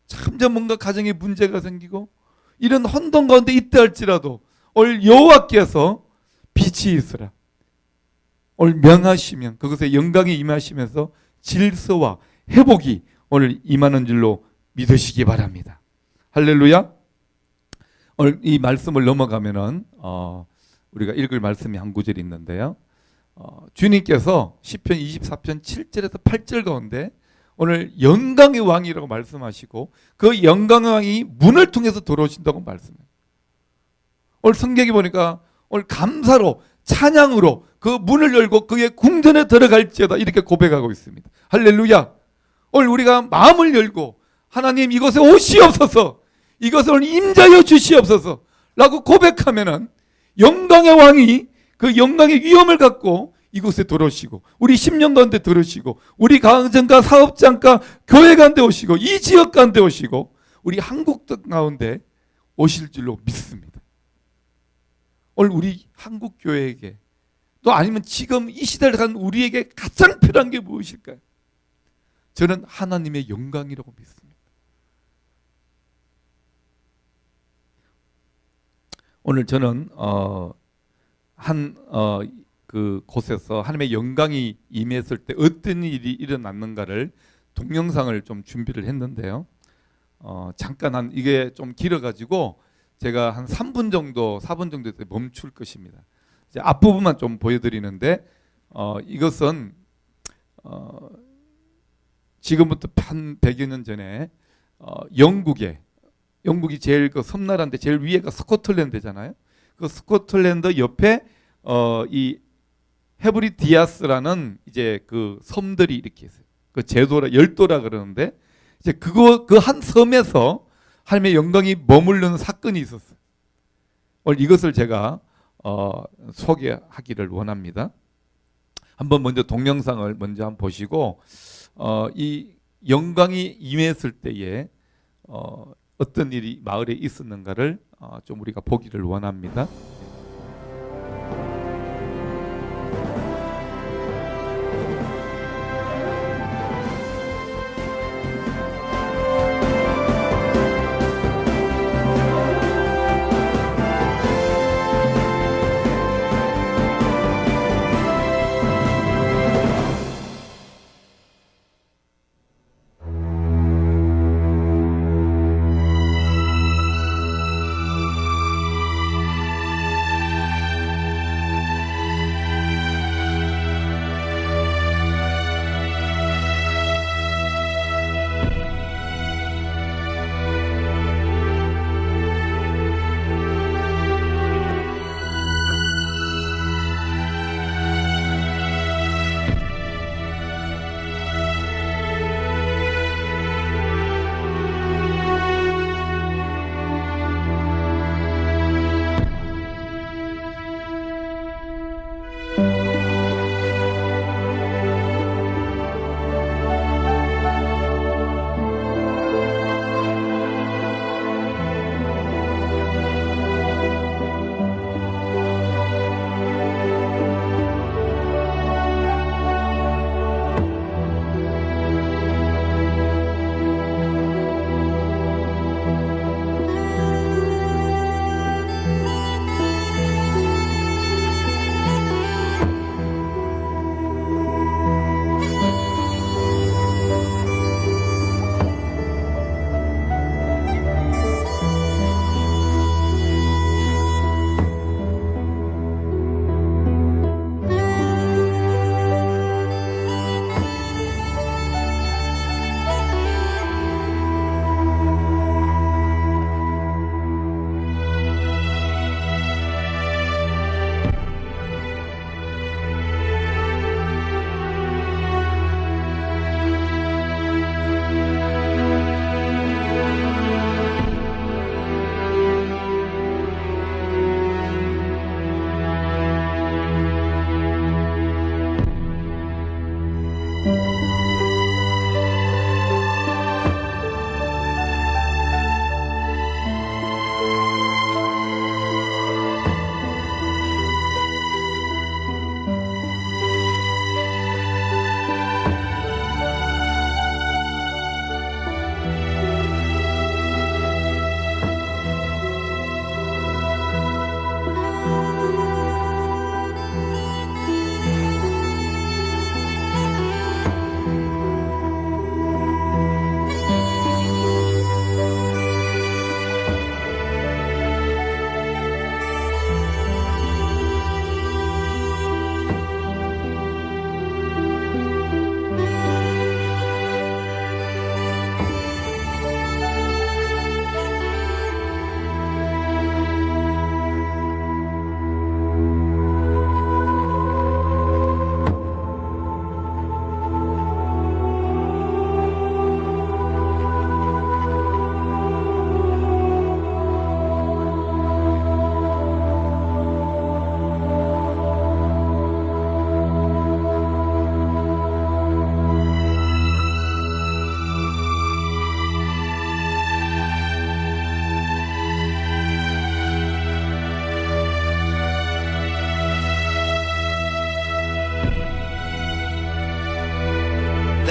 점점 뭔가 가정에 문제가 생기고 이런 혼돈 가운데 있다 할지라도 오늘 여호와께서 빛이 있으라 오늘 명하시면 그것에 영광이 임하시면서 질서와 회복이 오늘 임하는 줄로 믿으시기 바랍니다. 할렐루야. 오늘 이 말씀을 넘어가면은 우리가 읽을 말씀이 한 구절이 있는데요. 주님께서 시편 24편 7절에서 8절 가운데 오늘 영광의 왕이라고 말씀하시고 그 영광의 왕이 문을 통해서 들어오신다고 말씀해요. 오늘 성경에 보니까 오늘 감사로 찬양으로 그 문을 열고 그의 궁전에 들어갈지어다 이렇게 고백하고 있습니다. 할렐루야. 오늘 우리가 마음을 열고 하나님 이곳에 오시옵소서 이것을 오늘 임자여 주시옵소서 라고 고백하면은 영광의 왕이 그 영광의 위엄을 갖고 이곳에 들어오시고 우리 10년 가운데 들으시고 우리 가정과 사업장과 교회 가운데 오시고 이 지역 가운데 오시고 우리 한국 가운데 오실 줄로 믿습니다. 오늘 우리 한국 교회에게 또 아니면 지금 이 시대를 간 우리에게 가장 필요한 게 무엇일까요? 저는 하나님의 영광이라고 믿습니다. 오늘 저는 그 곳에서 하나님의 영광이 임했을 때 어떤 일이 일어났는가를 동영상을 좀 준비를 했는데요. 잠깐 이게 좀 길어가지고 제가 한 3분 정도, 4분 정도 때 멈출 것입니다. 이제 앞부분만 좀 보여드리는데 이것은 지금부터 한 100여 년 전에 영국이 제일 그 섬나라인데 제일 위에가 스코틀랜드잖아요. 그 스코틀랜드 옆에 이 헤브리디아스라는 이제 그 섬들이 이렇게 있어요. 그 제도라 열도라 그러는데 이제 그 한 섬에서 하나님의 영광이 머무르는 사건이 있었어요. 오늘 이것을 제가 소개하기를 원합니다. 한번 먼저 동영상을 먼저 한번 보시고 이 영광이 임했을 때에 어떤 일이 마을에 있었는가를 좀 우리가 보기를 원합니다.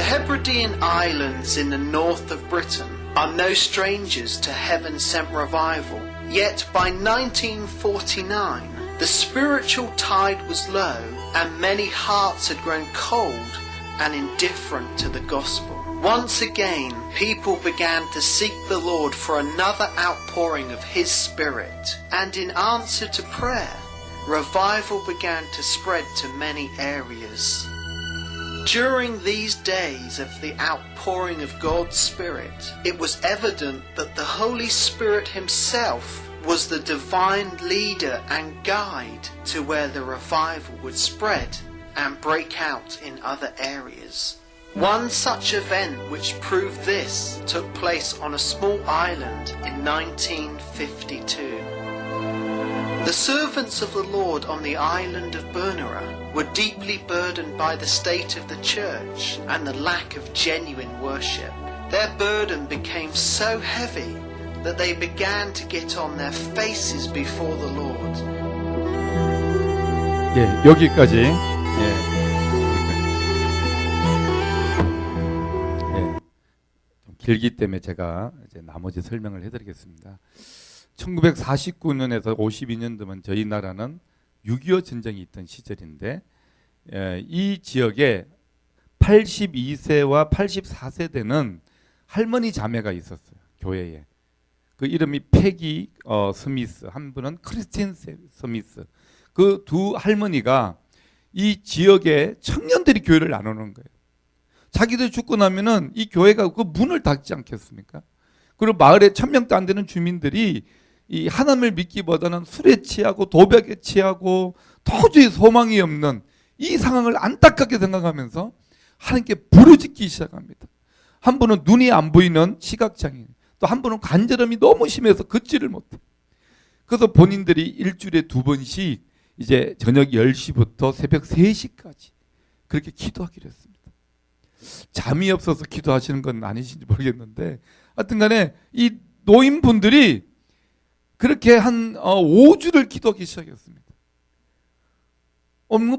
Hebridean Islands in the north of Britain are no strangers to heaven-sent revival. Yet by 1949, the spiritual tide was low and many hearts had grown cold and indifferent to the gospel. Once again, people began to seek the Lord for another outpouring of His Spirit, and in answer to prayer, revival began to spread to many areas. During these days of the outpouring of God's Spirit, it was evident that the Holy Spirit Himself was the divine leader and guide to where the revival would spread and break out in other areas. One such event which proved this took place on a small island in 1952. The servants of the Lord on the island of Bernera were deeply burdened by the state of the church and the lack of genuine worship. Their burden became so heavy that they began to get on their faces before the Lord. 예, 여기까지. 좀 길기 때문에 제가 이제 나머지 설명을 해드리겠습니다. 1949년에서 52년도면 저희 나라는 6.25 전쟁이 있던 시절인데, 이 지역에 82세와 84세대는 할머니 자매가 있었어요. 교회에. 그 이름이 패기 스미스, 한 분은 크리스틴 스미스. 그 두 할머니가 이 지역에 청년들이 교회를 나누는 거예요. 자기들 죽고 나면은 이 교회가 그 문을 닫지 않겠습니까? 그리고 마을에 1000명도 안 되는 주민들이 이 하나님을 믿기보다는 술에 취하고 도박에 취하고 도저히 소망이 없는 이 상황을 안타깝게 생각하면서 하나님께 부르짖기 시작합니다. 한 분은 눈이 안 보이는 시각장애인, 또 한 분은 관절염이 너무 심해서 걷지를 못해. 그래서 본인들이 일주일에 2번씩 이제 저녁 10시부터 새벽 3시까지 그렇게 기도하기로 했습니다. 잠이 없어서 기도하시는 건 아니신지 모르겠는데, 하여튼 간에 이 노인분들이 그렇게 한 5주를 기도하기 시작했습니다.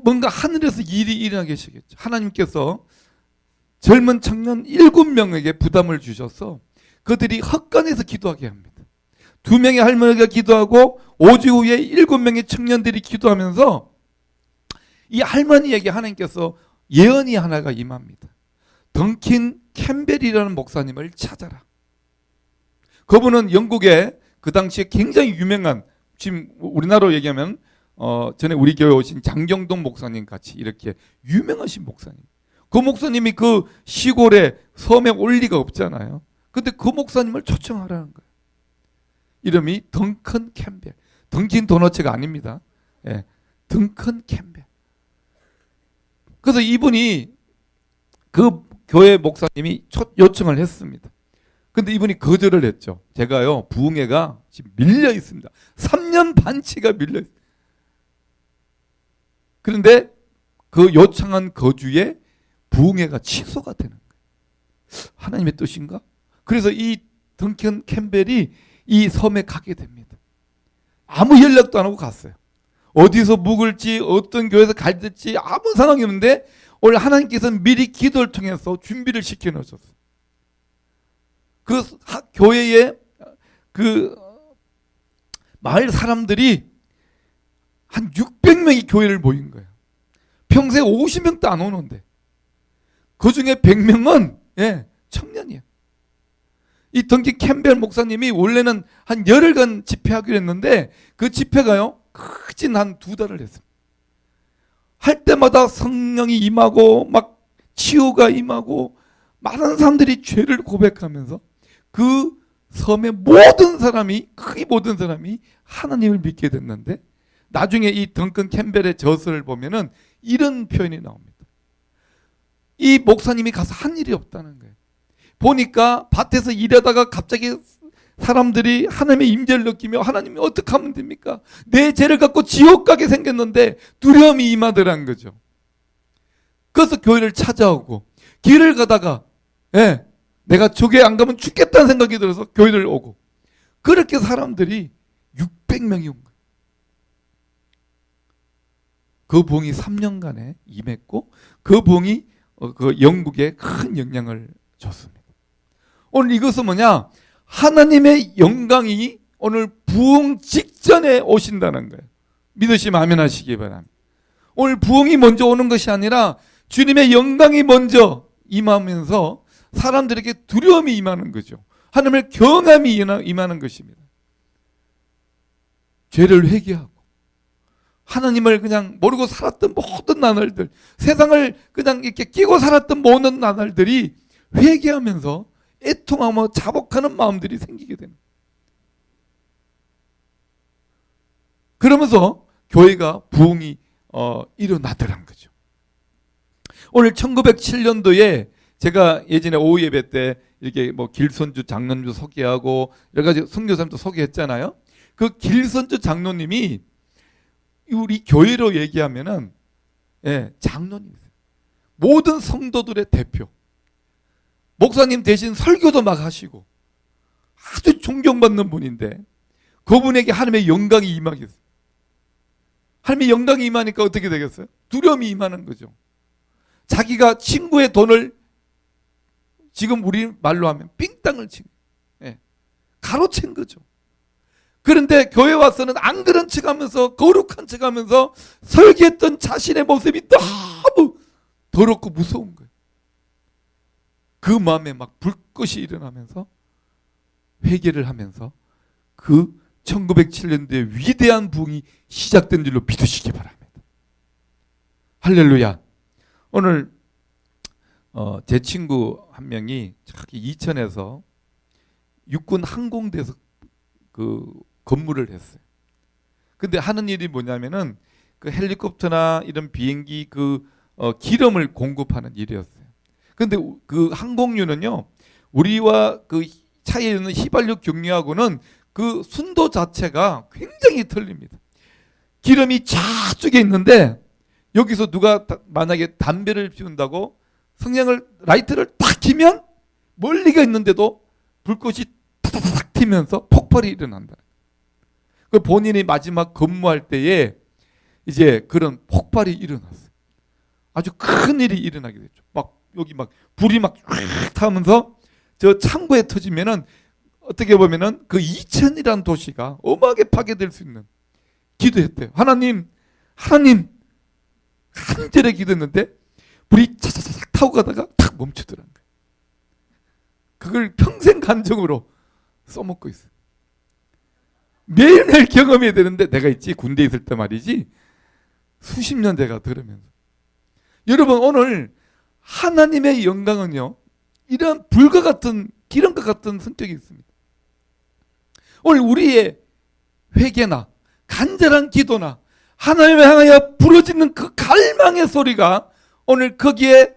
뭔가 하늘에서 일이 일어나기 시작했죠. 하나님께서 젊은 청년 7명에게 부담을 주셔서 그들이 헛간에서 기도하게 합니다. 2명의 할머니가 기도하고 5주 후에 7명의 청년들이 기도하면서 이 할머니에게 하나님께서 예언이 하나가 임합니다. 던킨 캠벨이라는 목사님을 찾아라. 그분은 영국의 그 당시에 굉장히 유명한, 지금 우리나라로 얘기하면 전에 우리 교회 오신 장경동 목사님 같이 이렇게 유명하신 목사님. 그 목사님이 그 시골에 섬에 올 리가 없잖아요. 근데 그 목사님을 초청하라는 거예요. 이름이 던컨 캠벨. 던킨 도너츠가 아닙니다. 예, 던컨 캠벨. 그래서 이분이 그 교회 목사님이 요청을 했습니다. 근데 이분이 거절을 했죠. 제가요, 부흥회가 지금 밀려 있습니다. 3년 반치가 밀려 있습니다. 그런데 그 요청한 거주에 부흥회가 취소가 되는 거예요. 하나님의 뜻인가? 그래서 이 던컨 캠벨이 이 섬에 가게 됩니다. 아무 연락도 안 하고 갔어요. 어디서 묵을지 어떤 교회에서 갈지 아무 상황이 없는데 오늘 하나님께서는 미리 기도를 통해서 준비를 시켜 놓으셨어요. 그 교회에 그 마을 사람들이 한 600명이 교회를 모인 거예요. 평소에 50명도 안 오는데 그 중에 100명은 청년이에요. 이 던컨 캠벨 목사님이 원래는 한 열흘간 집회하기로 했는데 그 집회가요 크진 한 2달을 했습니다. 할 때마다 성령이 임하고 막 치유가 임하고 많은 사람들이 죄를 고백하면서 그 섬의 모든 사람이 거의 모든 사람이 하나님을 믿게 됐는데 나중에 이 던컨 캠벨의 저서를 보면은 이런 표현이 나옵니다. 이 목사님이 가서 한 일이 없다는 거예요. 보니까 밭에서 일하다가 갑자기 사람들이 하나님의 임재를 느끼며 하나님이 어떻게 하면 됩니까? 내 죄를 갖고 지옥 가게 생겼는데 두려움이 임하더란 거죠. 그래서 교회를 찾아오고 길을 가다가 내가 저게 안 가면 죽겠다는 생각이 들어서 교회를 오고 그렇게 사람들이 600명이 온 거예요. 그 부흥이 3년간에 임했고 그 부흥이 그 영국에 큰 영향을 줬습니다. 오늘 이것은 뭐냐? 하나님의 영광이 오늘 부흥 직전에 오신다는 거예요. 믿으시면 아멘 하시기 바랍니다. 오늘 부흥이 먼저 오는 것이 아니라 주님의 영광이 먼저 임하면서 사람들에게 두려움이 임하는 거죠. 하나님의 경함이 임하는 것입니다. 죄를 회개하고 하나님을 그냥 모르고 살았던 모든 나날들, 세상을 그냥 이렇게 끼고 살았던 모든 나날들이 회개하면서 애통하며 자복하는 마음들이 생기게 되는 거예요. 그러면서 교회가 부흥이 일어나더란 거죠. 오늘 1907년도에 제가 예전에 오후 예배 때 이렇게 뭐 길선주 장로님도 소개하고 여러 가지 선교사님도 소개했잖아요. 그 길선주 장로님이 우리 교회로 얘기하면은 장로님이세요. 모든 성도들의 대표. 목사님 대신 설교도 막 하시고 아주 존경받는 분인데 그분에게 하나님의 영광이 임하겠어요. 하나님의 영광이 임하니까 어떻게 되겠어요? 두려움이 임하는 거죠. 자기가 친구의 돈을 지금 우리 말로 하면 삥땅을 친 거예요. 가로챈 거죠. 그런데 교회 와서는 안 그런 척하면서 거룩한 척하면서 설계했던 자신의 모습이 너무 더럽고 무서운 거예요. 그 마음에 막 불꽃이 일어나면서 회개를 하면서 그 1907년도에 위대한 부흥이 시작된 줄로 믿으시기 바랍니다. 할렐루야. 오늘 제 친구 한 명이 저기 이천에서 육군 항공대에서 그 근무를 했어요. 근데 하는 일이 뭐냐면은 그 헬리콥터나 이런 비행기 그 기름을 공급하는 일이었어요. 근데 그 항공유는요, 우리와 그 차이에 있는 휘발유 경유하고는 그 순도 자체가 굉장히 틀립니다. 기름이 저쪽에 있는데 여기서 누가 만약에 담배를 피운다고 성냥을 라이트를 딱 켜면 멀리가 있는데도 불꽃이 타타닥 튀면서 폭발이 일어난다. 그 본인이 마지막 근무할 때에 이제 그런 폭발이 일어났어요. 아주 큰 일이 일어나게 됐죠. 막 여기 막 불이 막 타면서 저 창고에 터지면은 어떻게 보면은 그 이천이라는 도시가 어마하게 파괴될 수 있는 기도했대요. 하나님 간절히 기도했는데 불이 차차차차 타고 가다가 탁 멈추더라는 거예요. 그걸 평생 간증으로 써먹고 있어요. 매일매일 경험해야 되는데 내가 있지 군대에 있을 때 말이지 수십 년 제가 들으면서 여러분 오늘 하나님의 영광은요 이런 불과 같은 기름과 같은 성격이 있습니다. 오늘 우리의 회개나 간절한 기도나 하나님을 향하여 부러지는 그 갈망의 소리가 오늘 거기에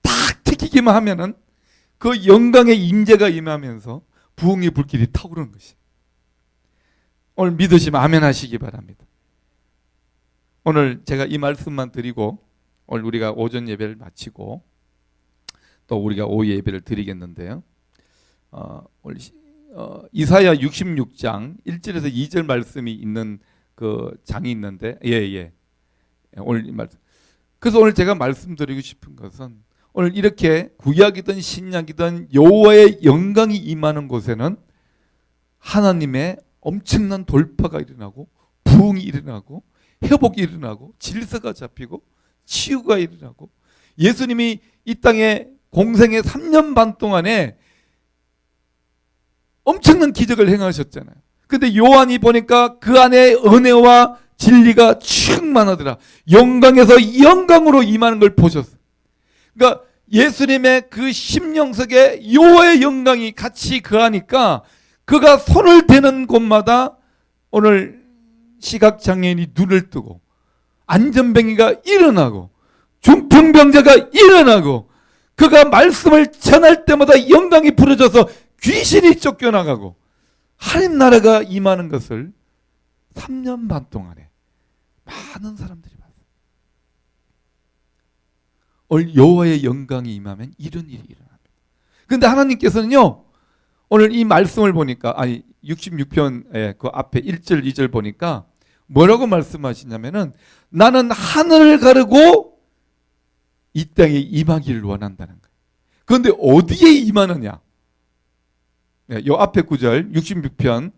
딱 튀기기만 하면은 그 영광의 임재가 임하면서 부흥의 불길이 타오르는 것이. 오늘 믿으시면 아멘 하시기 바랍니다. 오늘 제가 이 말씀만 드리고 오늘 우리가 오전 예배를 마치고 또 우리가 오후 예배를 드리겠는데요. 오늘 이사야 66장 1절에서 2절 말씀이 있는 그 장이 있는데 오늘 이 말씀. 그래서 오늘 제가 말씀드리고 싶은 것은 오늘 이렇게 구약이든 신약이든 여호와의 영광이 임하는 곳에는 하나님의 엄청난 돌파가 일어나고 부흥이 일어나고 회복이 일어나고 질서가 잡히고 치유가 일어나고 예수님이 이 땅에 공생의 3년 반 동안에 엄청난 기적을 행하셨잖아요. 근데 요한이 보니까 그 안에 은혜와 진리가 충만하더라. 영광에서 영광으로 임하는 걸 보셨어요. 그러니까 예수님의 그 심령석에 여호와의 영광이 같이 거하니까 그가 손을 대는 곳마다 오늘 시각장애인이 눈을 뜨고 안전병이가 일어나고 중풍병자가 일어나고 그가 말씀을 전할 때마다 영광이 부러져서 귀신이 쫓겨나가고 하나님 나라가 임하는 것을 3년 반 동안에 많은 사람들이 봤어요. 오늘 여호와의 영광이 임하면 이런 일이 일어납니다. 그런데 하나님께서는요, 오늘 이 말씀을 보니까 66편 그 앞에 1절 2절 보니까 뭐라고 말씀하시냐면은 나는 하늘을 가르고 이 땅에 임하기를 원한다는 거예요. 그런데 어디에 임하느냐? 요 앞에 9절 66편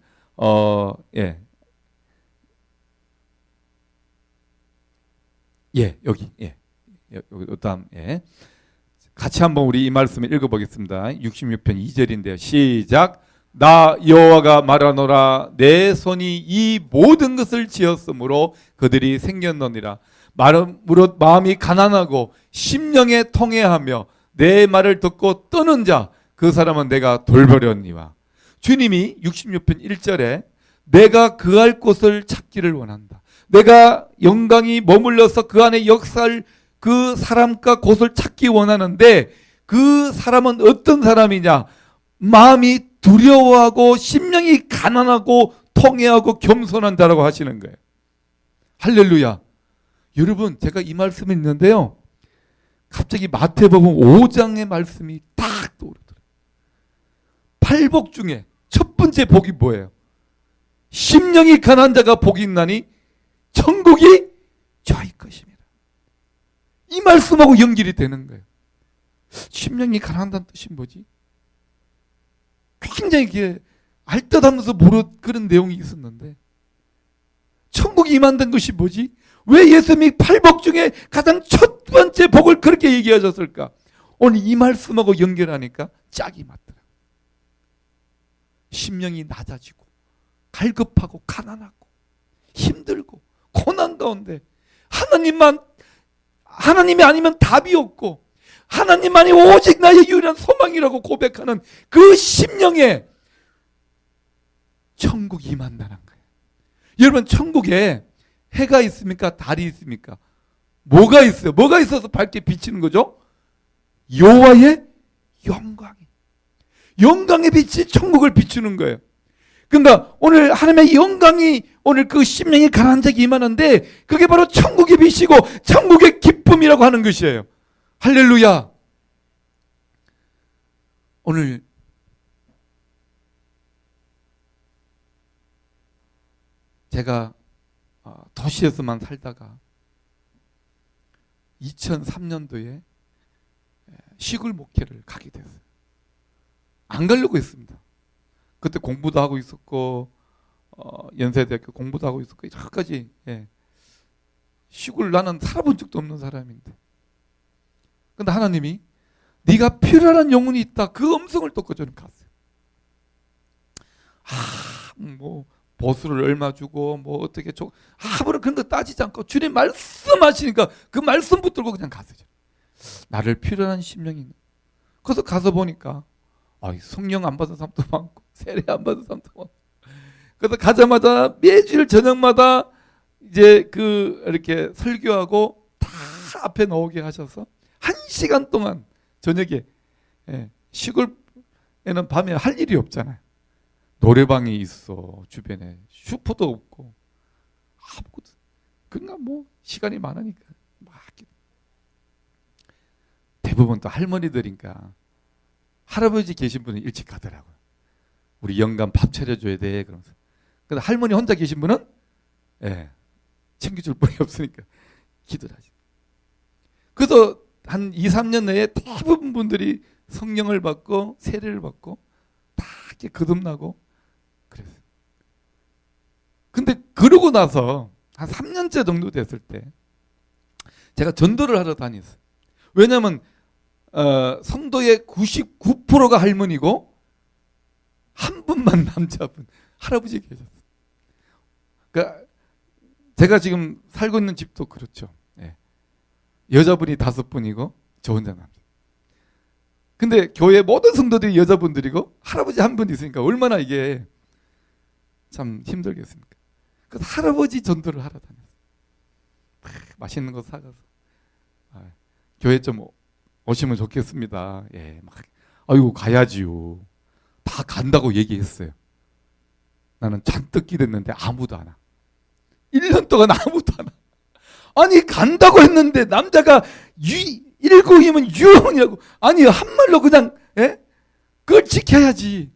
여기 다음 같이 한번 우리 이 말씀을 읽어보겠습니다. 66편 2절인데요. 시작. 나 여호와가 말하노라 내 손이 이 모든 것을 지었으므로 그들이 생겼느니라. 무릇 마음이 가난하고 심령에 통회하며 내 말을 듣고 떠는 자 그 사람은 내가 돌보려니와. 주님이 66편 1절에 내가 그할 곳을 찾기를 원한다. 내가 영광이 머물러서 그 안에 역사할 그 사람과 곳을 찾기 원하는데 그 사람은 어떤 사람이냐? 마음이 두려워하고 심령이 가난하고 통회하고 겸손한 자라고 하시는 거예요. 할렐루야. 여러분, 제가 이 말씀이 있는데요, 갑자기 마태복음 5장의 말씀이 딱 떠오르더라고요. 8복 중에 첫 번째 복이 뭐예요? 심령이 가난한 자가 복이 있나니 천국이 저희 것입니다. 이 말씀하고 연결이 되는 거예요. 심령이 가난하다는 뜻이 뭐지? 굉장히 이게 알듯하면서 모르 그런 내용이 있었는데 천국이 임한다는 것이 뭐지? 왜 예수님이 8복 중에 가장 첫 번째 복을 그렇게 얘기하셨을까? 오늘 이 말씀하고 연결하니까 짝이 맞더라고요. 심령이 낮아지고 갈급하고 가난하고 힘들고 고난 가운데 하나님이 아니면 답이 없고 하나님만이 오직 나의 유일한 소망이라고 고백하는 그 심령에 천국이 임한다는 거예요. 여러분, 천국에 해가 있습니까? 달이 있습니까? 뭐가 있어요? 뭐가 있어서 밝게 비치는 거죠? 여호와의 영광의 빛이 천국을 비추는 거예요. 그러니까 오늘 하나님의 영광이 오늘 그 심령이 가난한 자에게 임하는데 그게 바로 천국의 빛이고 천국의 기쁨이라고 하는 것이에요. 할렐루야. 오늘 제가 도시에서만 살다가 2003년도에 시골 목회를 가게 됐어요. 안 가려고 했습니다. 그때 공부도 하고 있었고 연세대학교 공부도 하고 있었고 여러 가지 시골 나는 살아본 적도 없는 사람인데 근데 하나님이 네가 필요한 영혼이 있다. 그 음성을 듣고 저는 갔어요. 뭐 보수를 얼마 주고 뭐 어떻게 아무런 그런 거 따지지 않고 주님 말씀하시니까 그 말씀 붙들고 그냥 갔어요. 나를 필요한 심령이 있는. 그래서 가서 보니까 성령 안 받은 사람도 많고 세례 안 받은 사람도 많고. 그래서 가자마자 매주일 저녁마다 이제 이렇게 설교하고 다 앞에 나오게 하셔서 1시간 동안 저녁에 시골에는 밤에 할 일이 없잖아요. 노래방이 있어 주변에 슈퍼도 없고 아무것도. 그러니까 뭐 시간이 많으니까 막 대부분 또 할머니들이니까 할아버지 계신 분은 일찍 가더라고요. 우리 영감 밥 차려줘야 돼 그러면서. 근데 할머니 혼자 계신 분은 챙겨줄 분이 없으니까 기도를 하지. 그래서 한 2, 3년 내에 대부분 분들이 성령을 받고 세례를 받고 다 이렇게 거듭나고 그랬어요. 근데 그러고 나서 한 3년째 정도 됐을 때 제가 전도를 하러 다녔어요. 왜냐하면 성도의 99%가 할머니고 한 분만 남자분 할아버지 계셨어요. 그러니까 제가 지금 살고 있는 집도 그렇죠. 여자분이 5분이고 저 혼자 남자. 근데 교회 모든 성도들이 여자분들이고 할아버지 한 분 있으니까 얼마나 이게 참 힘들겠습니까? 그래서 할아버지 전도를 하러 다녔어요. 맛있는 거 사가서 교회 좀 오시면 좋겠습니다. 아이고 가야지요. 다 간다고 얘기했어요. 나는 잔뜩 기댔는데 아무도 안 와. 1년 동안 아무도 안 와. 아니 간다고 했는데 남자가 1공이면 유언이라고. 아니 한 말로 그냥 그걸 지켜야지.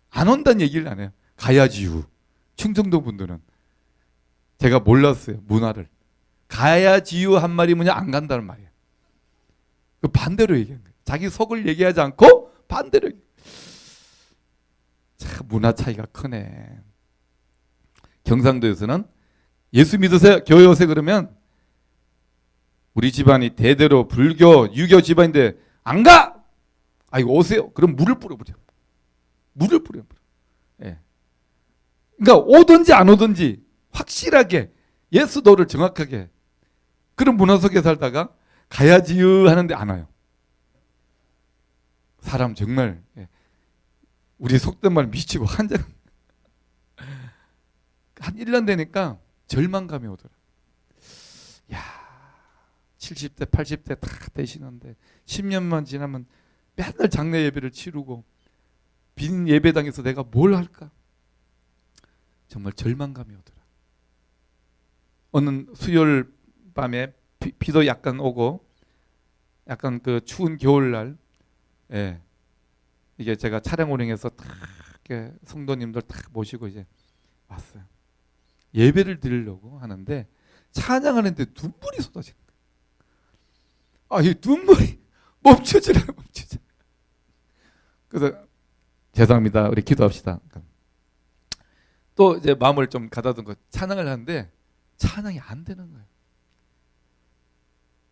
안 온다는 얘기를 안 해요. 가야지요. 충청도 분들은 제가 몰랐어요. 문화를. 가야지요 한 말이 뭐냐 안 간다는 말이에요. 그 반대로 얘기하는 거예요. 자기 속을 얘기하지 않고 반대로. 참 문화 차이가 크네. 경상도에서는 예수 믿으세요. 교회 오세요 그러면 우리 집안이 대대로 불교, 유교 집안인데 안 가! 아이고 오세요. 그럼 물을 뿌려버려. 물을 뿌려버려. 그러니까 오든지 안 오든지 확실하게 예수도를 정확하게 그런 문화 속에 살다가 가야지요 하는데 안 와요. 사람 정말 우리 속된 말 미치고 한 1년 되니까 절망감이 오더라. 야, 70대, 80대 다 되시는데 10년만 지나면 맨날 장례 예배를 치르고 빈 예배당에서 내가 뭘 할까? 정말 절망감이 오더라. 어느 수요일 밤에 비도 약간 오고 약간 그 추운 겨울날 이게 제가 차량 운행해서 딱 이렇게 성도님들 딱 모시고 이제 왔어요. 예배를 드리려고 하는데 찬양하는데 눈물이 쏟아지는 거예요. 이 눈물이 멈춰지라. 그래서 죄송합니다. 우리 기도합시다. 또 이제 마음을 좀 가다듬고 찬양을 하는데 찬양이 안 되는 거예요.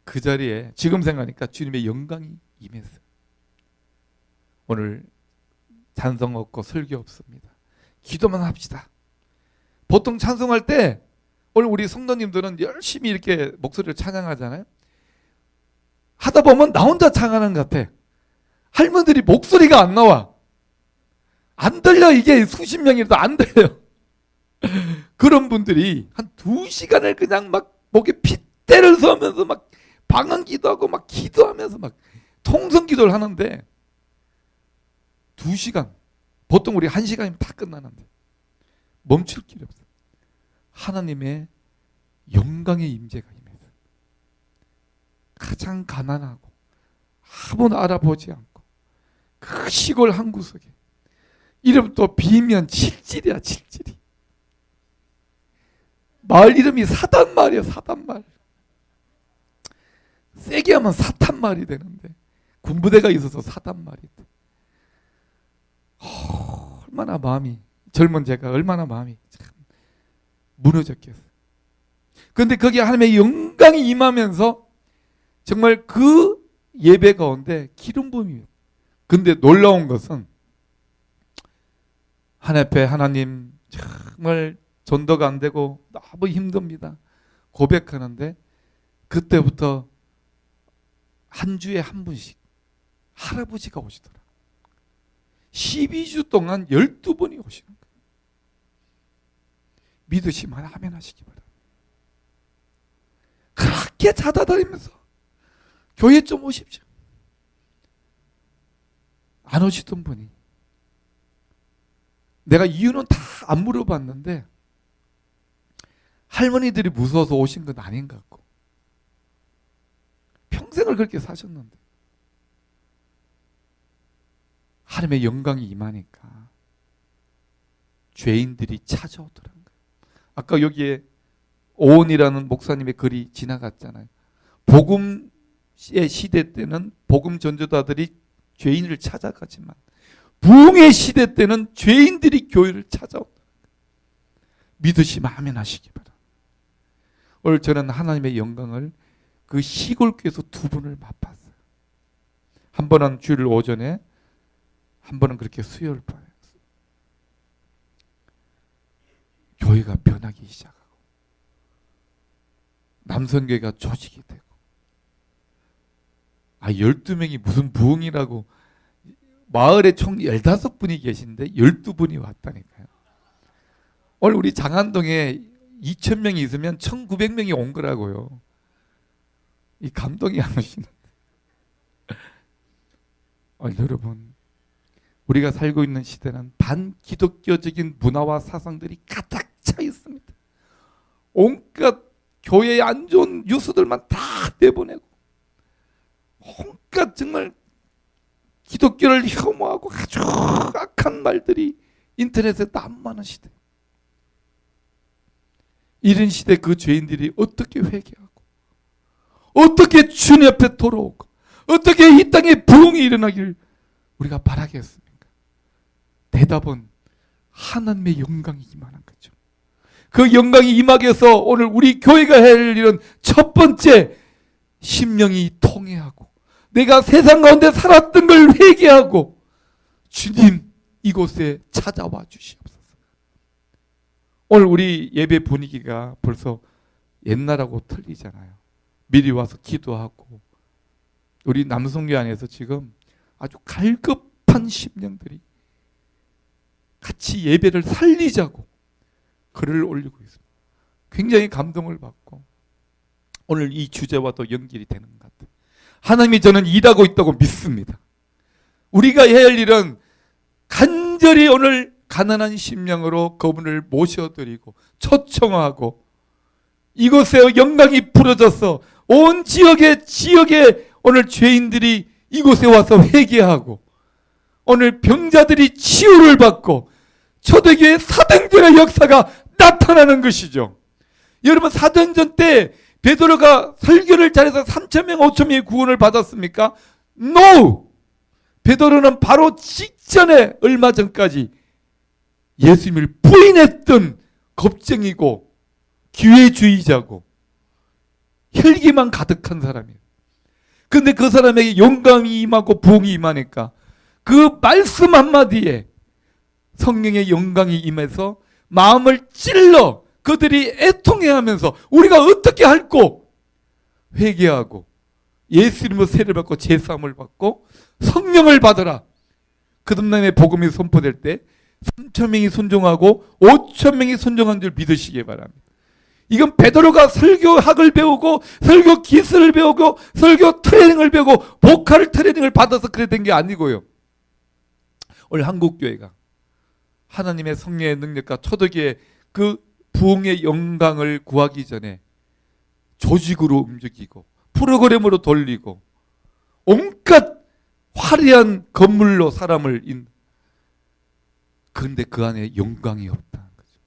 그 자리에 지금 생각하니까 주님의 영광이 임했어요. 오늘 찬송 없고 설교 없습니다. 기도만 합시다. 보통 찬송할 때 오늘 우리 성도님들은 열심히 이렇게 목소리를 찬양하잖아요. 하다 보면 나 혼자 찬양하는 것 같아. 할머니들이 목소리가 안 나와. 안 들려. 이게 수십 명이라도 안 들려요. 그런 분들이 한 2시간을 그냥 막 목에 핏대를 서면서 막 방언 기도하고 막 기도하면서 막 통성 기도를 하는데 2시간, 보통 우리 1시간이면 다 끝나는데 멈출 길이 없어요. 하나님의 영광의 임재가 임해서 가장 가난하고 아무도 알아보지 않고 그 시골 한 구석에 이름도 비면 칠질이야. 칠질이 마을 이름이 사단마을이야. 사단마을. 세게 하면 사탄마을이 되는데 군부대가 있어서 사단마을이 돼. 얼마나 마음이, 젊은 제가 얼마나 마음이 참 무너졌겠어요. 그런데 거기에 하나님의 영광이 임하면서 정말 그 예배 가운데 기름 부음이에요. 근데 놀라운 것은 하나님 앞에 하나님 정말 전도가 안 되고 너무 힘듭니다. 고백하는데 그때부터 한 주에 한 분씩 할아버지가 오시더라. 12주 동안 12번이 오시는 거예요. 믿으시면 아멘 하시기 바랍니다. 그렇게 찾아다니면서 교회 좀 오십시오. 안 오시던 분이 내가 이유는 다 안 물어봤는데 할머니들이 무서워서 오신 건 아닌 것 같고 평생을 그렇게 사셨는데 하나님의 영광이 임하니까 죄인들이 찾아오더라는 거예요. 아까 여기에 오온이라는 목사님의 글이 지나갔잖아요. 복음의 시대 때는 복음 전도자들이 죄인을 찾아가지만 부흥의 시대 때는 죄인들이 교회를 찾아온다. 믿으시면 아멘 하시기 바랍니다. 오늘 저는 하나님의 영광을 그 시골교에서 두 번을 맛봤어요. 한 번은 주일 오전에, 한 번은 그렇게 수요일 밤에. 교회가 변하기 시작하고 남성교회가 조직이 되고 12명이 무슨 부흥이라고 마을에 총 15분이 계신데 12분이 왔다니까요. 오늘 우리 장안동에 2,000명이 있으면 1,900명이 온 거라고요. 이 감동이 안 오시는데. 여러분, 우리가 살고 있는 시대는 반기독교적인 문화와 사상들이 가득 차 있습니다. 온갖 교회에 안 좋은 뉴스들만 다 내보내고 온갖 정말 기독교를 혐오하고 아주 악한 말들이 인터넷에 난무하는 시대. 이런 시대 그 죄인들이 어떻게 회개하고 어떻게 주님 앞에 돌아오고 어떻게 이 땅에 부흥이 일어나길 우리가 바라겠습니까? 대답은 하나님의 영광이 임하는 거죠. 그 영광이 임하기 위해서 오늘 우리 교회가 해야 할 일은 첫 번째, 심령이 통회하고 내가 세상 가운데 살았던 걸 회개하고 주님 이곳에 찾아와 주시옵소서. 오늘 우리 예배 분위기가 벌써 옛날하고 틀리잖아요. 미리 와서 기도하고 우리 남성교 안에서 지금 아주 갈급한 심령들이 같이 예배를 살리자고 글을 올리고 있습니다. 굉장히 감동을 받고 오늘 이 주제와도 연결이 되는 것 같아요. 하나님이 저는 일하고 있다고 믿습니다. 우리가 해야 할 일은 간절히 오늘 가난한 심령으로 그분을 모셔드리고 초청하고 이곳에 영광이 부러져서 온 지역에 오늘 죄인들이 이곳에 와서 회개하고 오늘 병자들이 치유를 받고 초대교회 사도행전의 역사가 나타나는 것이죠. 여러분, 사도행전 때 베드로가 설교를 잘해서 3,000명 5,000명이 구원을 받았습니까? No! 베드로는 바로 직전에 얼마 전까지 예수님을 부인했던 겁쟁이고 기회주의자고 혈기만 가득한 사람이에요. 그런데 그 사람에게 영광이 임하고 부흥이 임하니까 그 말씀 한마디에 성령의 영광이 임해서 마음을 찔러 그들이 애통해하면서 우리가 어떻게 할꼬 회개하고 예수님의 세례를 받고 제사함을 받고 성령을 받으라. 그다음에 복음이 선포될 때 3,000명이 순종하고 5,000명이 순종한 줄 믿으시기 바랍니다. 이건 베드로가 설교학을 배우고 설교 기술을 배우고 설교 트레이닝을 배우고 보컬 트레이닝을 받아서 그래 된 게 아니고요. 오늘 한국교회가 하나님의 성령의 능력과 초대교회 그 부흥의 영광을 구하기 전에 조직으로 움직이고 프로그램으로 돌리고 온갖 화려한 건물로 사람을 그런데 그 안에 영광이 없다는 거죠.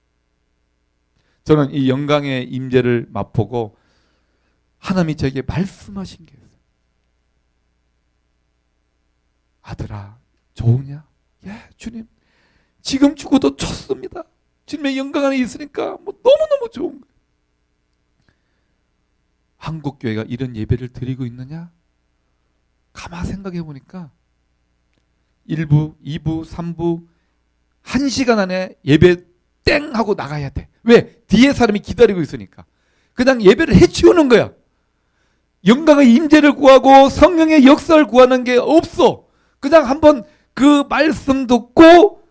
저는 이 영광의 임재를 맛보고 하나님이 저에게 말씀하신 게 있어요. 아들아, 좋으냐? 예, 주님. 지금 죽어도 좋습니다. 주님의 영광 안에 있으니까 뭐 너무너무 좋은 거예요. 한국교회가 이런 예배를 드리고 있느냐? 가만 생각해 보니까 1부, 2부, 3부 1시간 안에 예배 땡 하고 나가야 돼. 왜? 뒤에 사람이 기다리고 있으니까. 그냥 예배를 해치우는 거야. 영광의 임재를 구하고 성령의 역사를 구하는 게 없어. 그냥 한번 그 말씀 듣고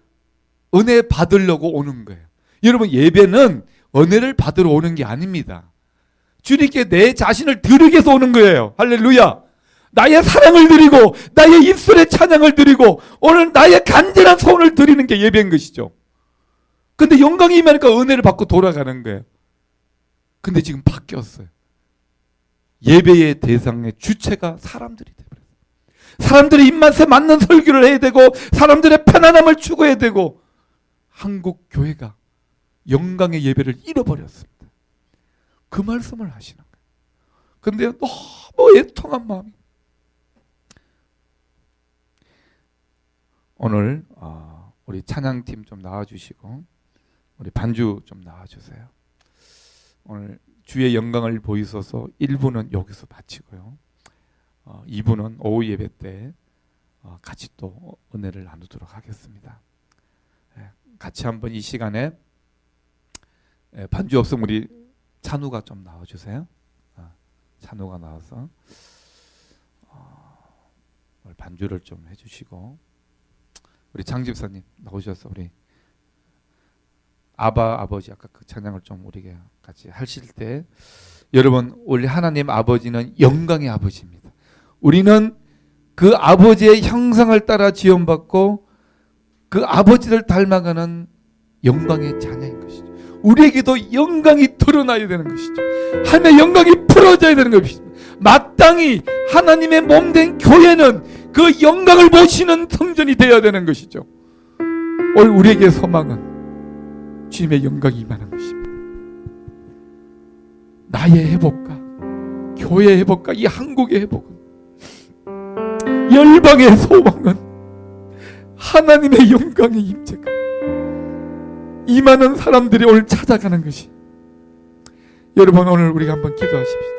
은혜 받으려고 오는 거예요. 여러분, 예배는 은혜를 받으러 오는 게 아닙니다. 주님께 내 자신을 드리기 위해서 오는 거예요. 할렐루야. 나의 사랑을 드리고 나의 입술의 찬양을 드리고 오늘 나의 간절한 소원을 드리는 게 예배인 것이죠. 근데 영광이 임하니까 은혜를 받고 돌아가는 거예요. 근데 지금 바뀌었어요. 예배의 대상의 주체가 사람들이 되버렸어요. 사람들의 입맛에 맞는 설교를 해야 되고 사람들의 편안함을 추구해야 되고 한국 교회가 영광의 예배를 잃어버렸습니다. 그 말씀을 하시는 거예요. 근데 너무 애통한 마음이. 오늘 우리 찬양팀 좀 나와주시고 우리 반주 좀 나와주세요. 오늘 주의 영광을 보이소서 1부는 여기서 마치고요. 2부는 오후 예배 때 같이 또 은혜를 나누도록 하겠습니다. 같이 한번 이 시간에 반주 없으면 우리 찬우가 좀 나와주세요. 찬우가 나와서 오늘 반주를 좀 해주시고 우리 장 집사님 나오셔서 우리 아버지 아까 그 찬양을 좀 우리가 같이 하실 때 여러분 우리 하나님 아버지는 영광의 아버지입니다. 우리는 그 아버지의 형상을 따라 지원받고 그 아버지를 닮아가는 영광의 자녀인 것이죠. 우리에게도 영광이 드러나야 되는 것이죠. 하나님의 영광이 풀어져야 되는 것이죠. 마땅히 하나님의 몸된 교회는 그 영광을 모시는 성전이 되어야 되는 것이죠. 오늘 우리에게 소망은 주님의 영광이 임하는 것입니다. 나의 회복과 교회의 회복과 이 한국의 회복은 열방의 소망은 하나님의 영광의 임재가 임하는 사람들이 오늘 찾아가는 것이. 여러분 오늘 우리가 한번 기도하십시다.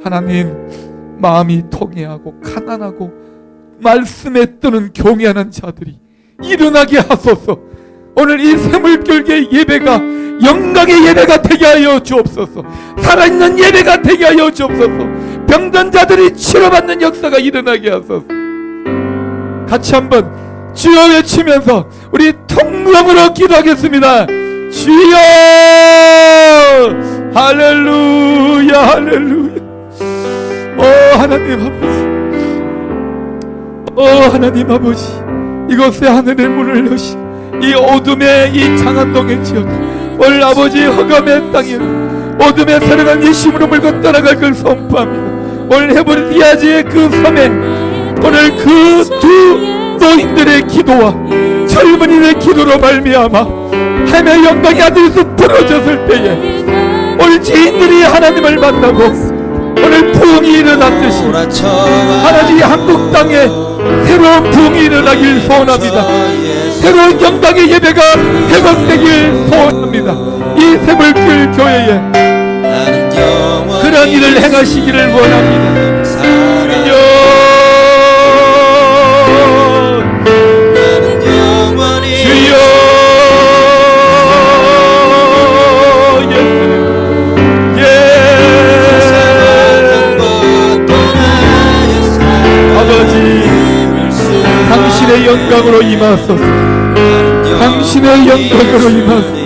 하나님 마음이 통해하고 가난하고 말씀에 뜨는 경외하는 자들이 일어나게 하소서. 오늘 이 샘물결계 예배가 영광의 예배가 되게 하여 주옵소서. 살아있는 예배가 되게 하여 주옵소서. 병든 자들이 치료받는 역사가 일어나게 하소서. 같이 한번 주여 외치면서 우리 통성으로 기도하겠습니다. 주여 할렐루야 할렐루야. 하나님 아버지, 하나님 아버지, 이곳에 하늘의 문을 여시고 이 어둠의 이 장안동의 지역 오늘 아버지 흑암의 땅에 어둠의 세력한 예심으로 물고 떠나갈 걸 선포합니다. 오늘 헤브리아지의 그 섬에 오늘 그 두 노인들의 기도와 젊은이의 기도로 말미암아 하나님의 영광의 아들에서 부러졌을 때에 오늘 죄인들이 하나님을 만나고 오늘 부흥이 일어났듯이 하나님이 한국 땅에 새로운 부흥이 일어나길 소원합니다. 새로운 영광의 예배가 회복되길 소원합니다. 이 샘물길 교회에 그런 일을 행하시기를 원합니다. 주여 아버지 당신의 영광으로 임하소서. 당신의 영광으로 임하소서.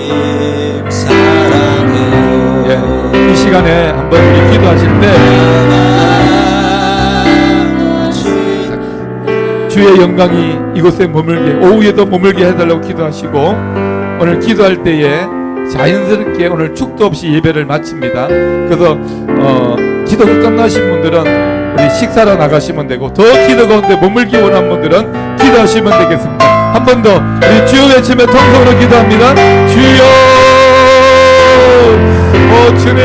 이 시간에 한번 우리 기도하실 때 주의 영광이 이곳에 머물게 오후에도 머물게 해달라고 기도하시고 오늘 기도할 때에 자연스럽게 오늘 축도 없이 예배를 마칩니다. 그래서 기도가 끝나신 분들은 우리 식사로 나가시면 되고 더 기도 가운데 머물기 원하는 분들은 기도하시면 되겠습니다. 한 번 더 우리 주여 외치며 통성으로 기도합니다. 주여 주님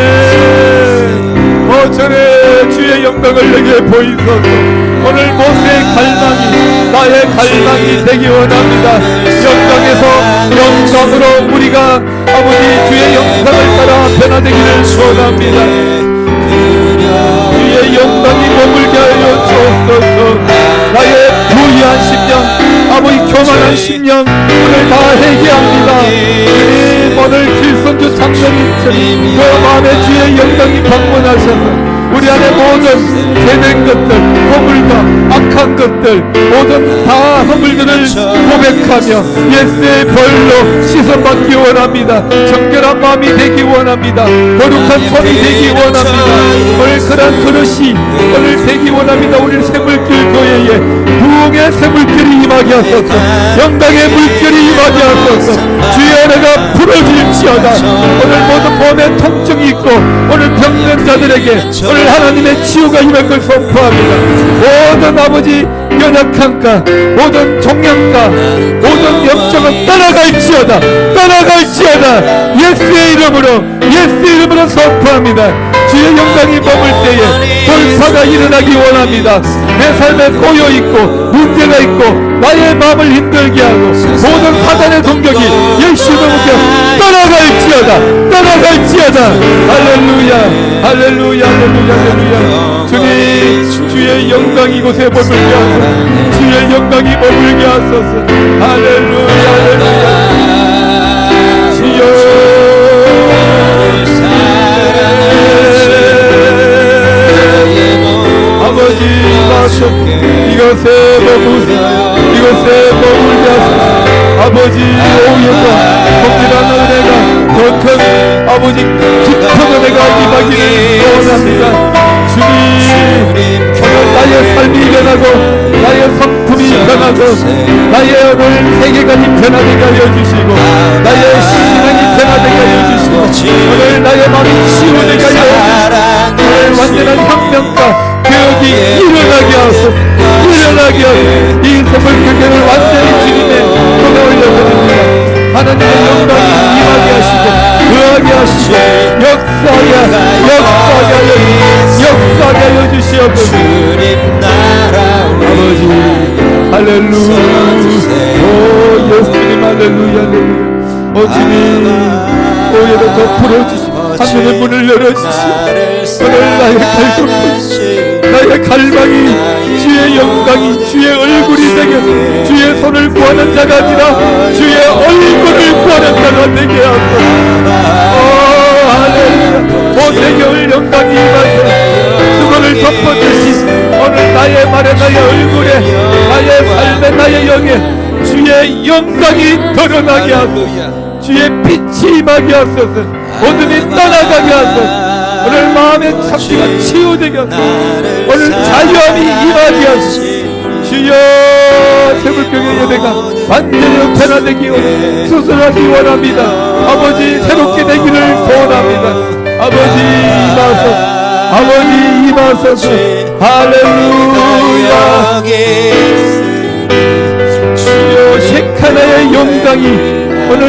주의 영광을 내게 보이소서. 오늘 모세의 갈망이 나의 갈망이 되기 원합니다. 영광에서 영광으로 우리가 아버지 주의 영광을 따라 변화되기를 소원합니다. 주의 영광이 머물게 하여 주옵소서. 나의 부유한 10년 아버지 교만한 10년 오늘 다 회개합니다. 주님 오늘 길선주 장로님처럼 그 마음에 주의 영광이 방문하셔서 우리 안에 모든 죄된 것들, 허물과 악한 것들, 모든 다 허물들을 고백하며 예수의 벌로 씻어받기 원합니다. 정결한 마음이 되기 원합니다. 거룩한 손이 되기 원합니다. 오늘 그런 그릇이 오늘 되기 원합니다. 오늘 샘물길 교회에 부흥의 샘물길이 임하게 임하게 하소서. 영광의 물결이 임하게 하소서. 주의 은혜가 부러질지어다. 오늘 모든 몸에 통증이 있고 오늘 병든 자들에게 오늘 하나님의 치유가 임할 걸 선포합니다. 모든 아버지 연약함과 모든 종양과 모든 염증은 떠나갈지어다. 떠나갈지어다. 예수의 이름으로 선포합니다. 주의 영광이 머물 때에 돌파가 일어나기 원합니다. 내 삶에 고여있고 문제가 있고 나의 마음을 힘들게 하고 모든 사단의 공격이 예수의 이름으로 떠나갈지어다. 할렐루야 할렐루야 할렐루야 할렐루야. 주님 주의 영광이 이곳에 머물게 하소서. 주의 영광이 머물게 하소서. 할렐루야 할렐루야. 주여 아버지 마소 이것에 머물게 하소서. 아버지 오영과 동일한 은혜가 더 큰 아버지 깊은 은혜가 임하기를 원합니다. 주님 오늘 나의 삶이 변하고 나의 성품이 변하고 나의 오늘 세계관이 변화되게 하여 주시고 나의 신앙이 변화되게 하여 주시고 오늘 나의 마음이 치유되게 하여 주시고 오늘 완전한 혁명과 교육이 일어나게 하소서. 이 세벌교회를 완전히 주님의 손에 올려드립니다. 하나님의 영광이 임하게 하시고 의하게 하시고 역사하게 하여 주시옵소서. 아버지 할렐루야. 오 예수님 할렐루야 할렐루야. 오 주님 오해를 더 풀어주시고 하늘의 문을 열어주시고 오늘 나의 갈급함 나의 갈망이 주의 영광이 주의 얼굴이 되게 주의 손을 구하는 자가 아니라 주의 얼굴을 구하는 자가 되게 하소서. 할렐루야. 오세겨울 영광이 임하소서. 수고를 덮어주시 오늘 나의 말에 나의 얼굴에 나의 삶에 나의 영에 주의 영광이 드러나게 하소서. 주의 빛이 임하게 하소서. 어둠이 떠나가게 하소서. 오늘 마음의 착지가 치유되게 하소서. 오늘 자유함이 임하게 하소서. 주여 세불교회 예배가 완전히 변화되기 수술하기 원합니다. 아버지 새롭게 되기를 소원합니다. 아버지 임하소서. 아버지 임하소서. 할렐루야. 주여 셰카나의 영광이 오늘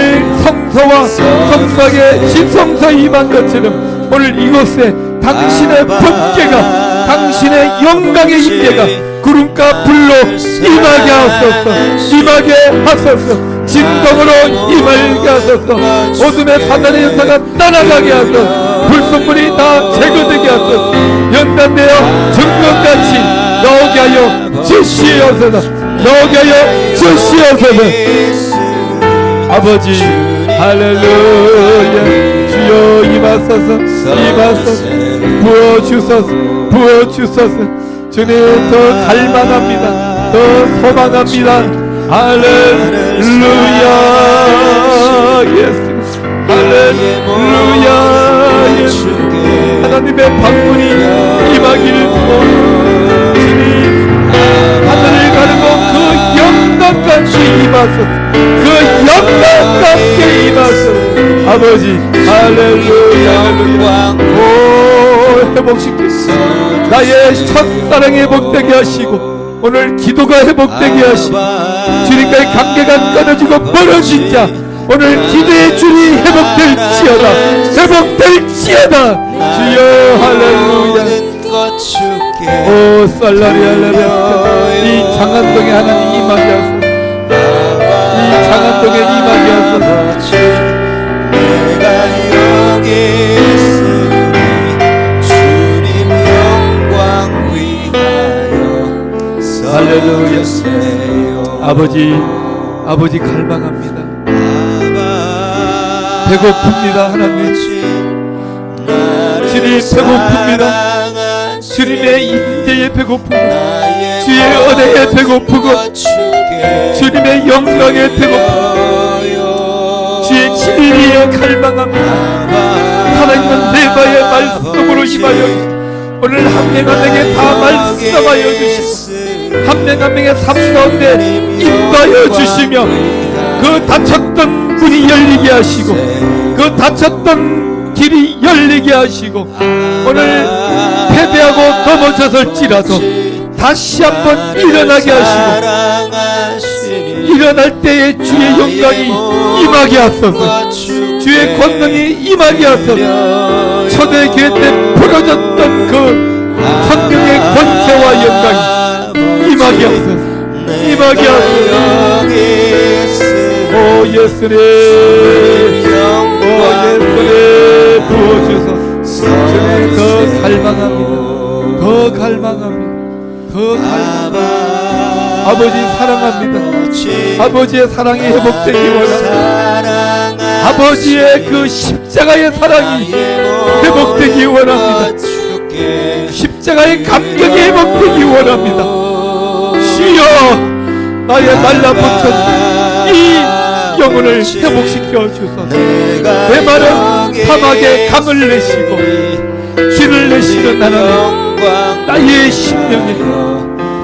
성소와 성막의 신성소에 임한 것처럼 오늘 이곳에 당신의 법궤가 당신의 영광의 임재가 구름과 불로 임하게 하소서. 임하게 하소서. 진동으로 임하게 하소서. 어둠의 사단의 연사가 떠나가게 하소서. 불순물이 다 제거되게 하소서. 연단되어 정금같이 나오게 하여 주시옵소서. 나오게 하여 주시옵소서. 아버지 할렐루야. 주여 임하소서. 부어주소서. 주님 더 갈망합니다. 더 소망합니다. 할렐루야. 예수 할렐루야. 예수 하나님의 방문이 임하기를 소원합니다. 주님 하늘을 가르고 그 영광같이 임하소서. 그 영광같이 임하소서. 아버지 할렐루야. 오 회복시키소서. 나의 첫사랑이 회복되게 하시고 오늘 기도가 회복되게 하시고 주님과의 관계가 끊어지고 멀어진 자 오늘 기도의 줄이 회복될지어다. 주여 할렐루야. 오 살라리 할렐루야. 이 장안동에 하나님 임하게 하소서. 이 장안동에 임하게 하소서. 내가 여기 있으니 주님 영광 위하여 할렐루야. 아버지 갈망합니다. 배고픕니다. 하나님 주님 배고픕니다. 주님의 임재에 배고프고 주의 은혜에 배고프고 주님의 영광에 배고프고 주의 진리에 갈망합니다. 살아있는 내바의 말씀으로 임하여 오늘 한 해가 내게 다 말씀하여 주시고 한 명 한 명의 삶 가운데 인도하여 주시며 그 닫혔던 문이 열리게 하시고 그 닫혔던 길이 열리게 하시고 오늘 패배하고 넘어졌을지라도 다시 한번 일어나게 하시고 일어날 때에 주의 영광이 임하게 하소서. 주의 권능이 임하게 하소서. 초대교회 때 부러졌던 그 성령의 권세와 영광이 임하게 하소서. 임하게 하소서. 오 예수님, 오 예수님 부어주소서. 주님 더 갈망합니다. 더 갈망합니다. 더 갈망합니다. 아버지 사랑합니다. 아버지의 사랑이 회복되기 원합니다. 아버지의 그 십자가의 사랑이 회복되기 원합니다. 십자가의 감격이 회복되기 원합니다. 주여 나의 달라붙은 이 영혼을 회복시켜 주소서. 내 마른 사막에 강을 내시고 길을 내시는 하나님, 나의 심령에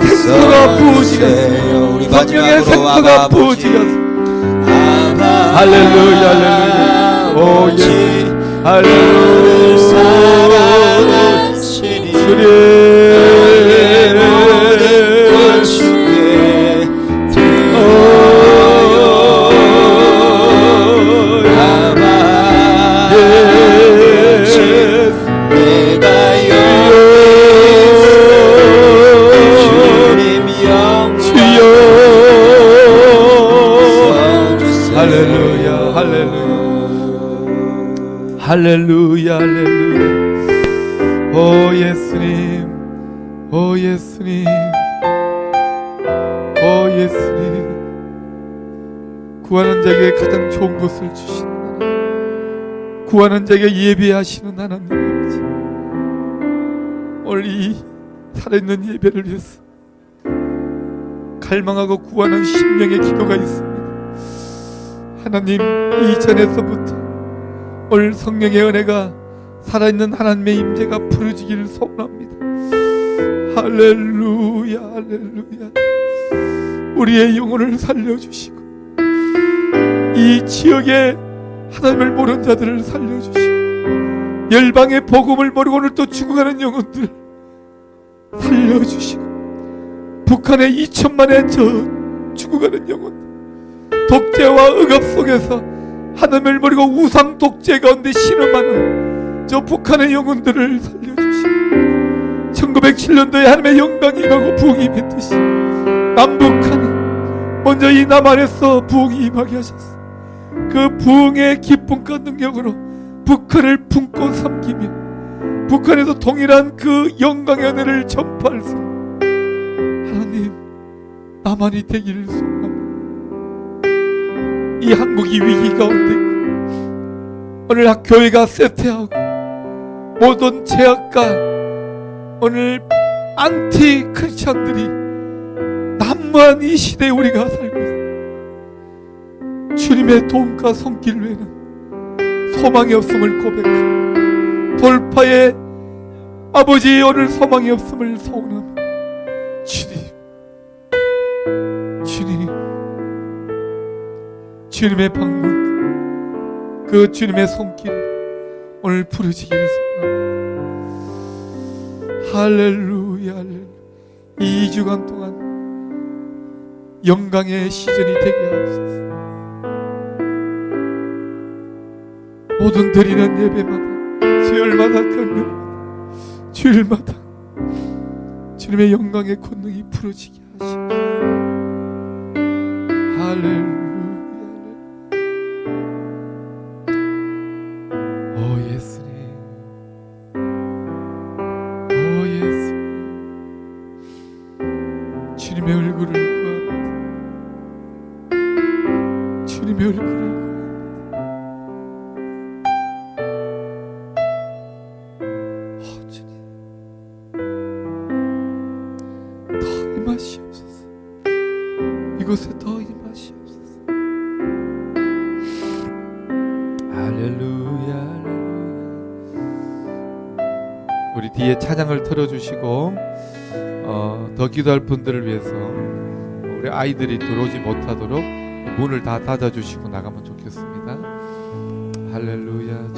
생수가 부어지겠습니다. 성령의 생수가 부어지겠습니다. 할렐루야 할렐루야. 오 예수 할렐루야. 할렐루야 할렐루야 할렐루야. 오 예수님, 오 예수님, 오 예수님. 구하는 자에게 가장 좋은 것을 주시는 하나님, 구하는 자에게 예배하시는 하나님 아버지, 오늘 이 살아있는 예배를 위해서 갈망하고 구하는 심령의 기도가 있습니다. 하나님, 이전에서부터 오늘 성령의 은혜가 살아있는 하나님의 임재가 부르지기를 소원합니다. 할렐루야 할렐루야. 우리의 영혼을 살려주시고 이 지역에 하나님을 모르는 자들을 살려주시고 열방의 복음을 모르고 오늘 또 죽어가는 영혼들 살려주시고 북한의 2천만의 저 죽어가는 영혼, 독재와 억압 속에서 하나님을 버리고 우상 독재 가운데 신음하는 저 북한의 영혼들을 살려주시고 1907년도에 하나님의 영광이 임하고 부흥이 임했듯이 남북한이 먼저 이 남한에서 부흥이 임하게 하셨어. 그 부흥의 기쁨과 능력으로 북한을 품고 섬기며 북한에도 동일한 그 영광의 은혜를 전파할 수 있는 하나님, 남한이 되기를 소원합니다. 이 한국이 위기 가운데 있고 오늘 교회가 쇠퇴하고 모든 제약과 오늘 안티 크리스천들이 난무한 이 시대에 우리가 살고 있습니다. 주님의 도움과 손길 외에는 소망이 없음을 고백하고 돌파의 아버지 오늘 소망이 없음을 소원합니다. 주님, 주님의 방문, 그 주님의 손길 오늘 부르짖기를 소원합니다. 할렐루야 할렐루야. 이 2주간 동안 영광의 시즌이 되게 하옵소서. 모든 드리는 예배마다 수요일마다 금요일마다 주일마다 주님의 영광의 권능이 부러지게 하시옵소서. 할렐루야. 오 예수님, 오 예수님, 주님의 얼굴을 구합니다. 주님의 얼굴을 구합니다. 주님, 더 임하시옵소서. 이곳에 더 임하시옵소서. 할렐루야 할렐루야. 우리 뒤에 찬양을 틀어주시고 더 기도할 분들을 위해서 우리 아이들이 들어오지 못하도록 문을 다 닫아주시고 나가면 좋겠습니다. 할렐루야.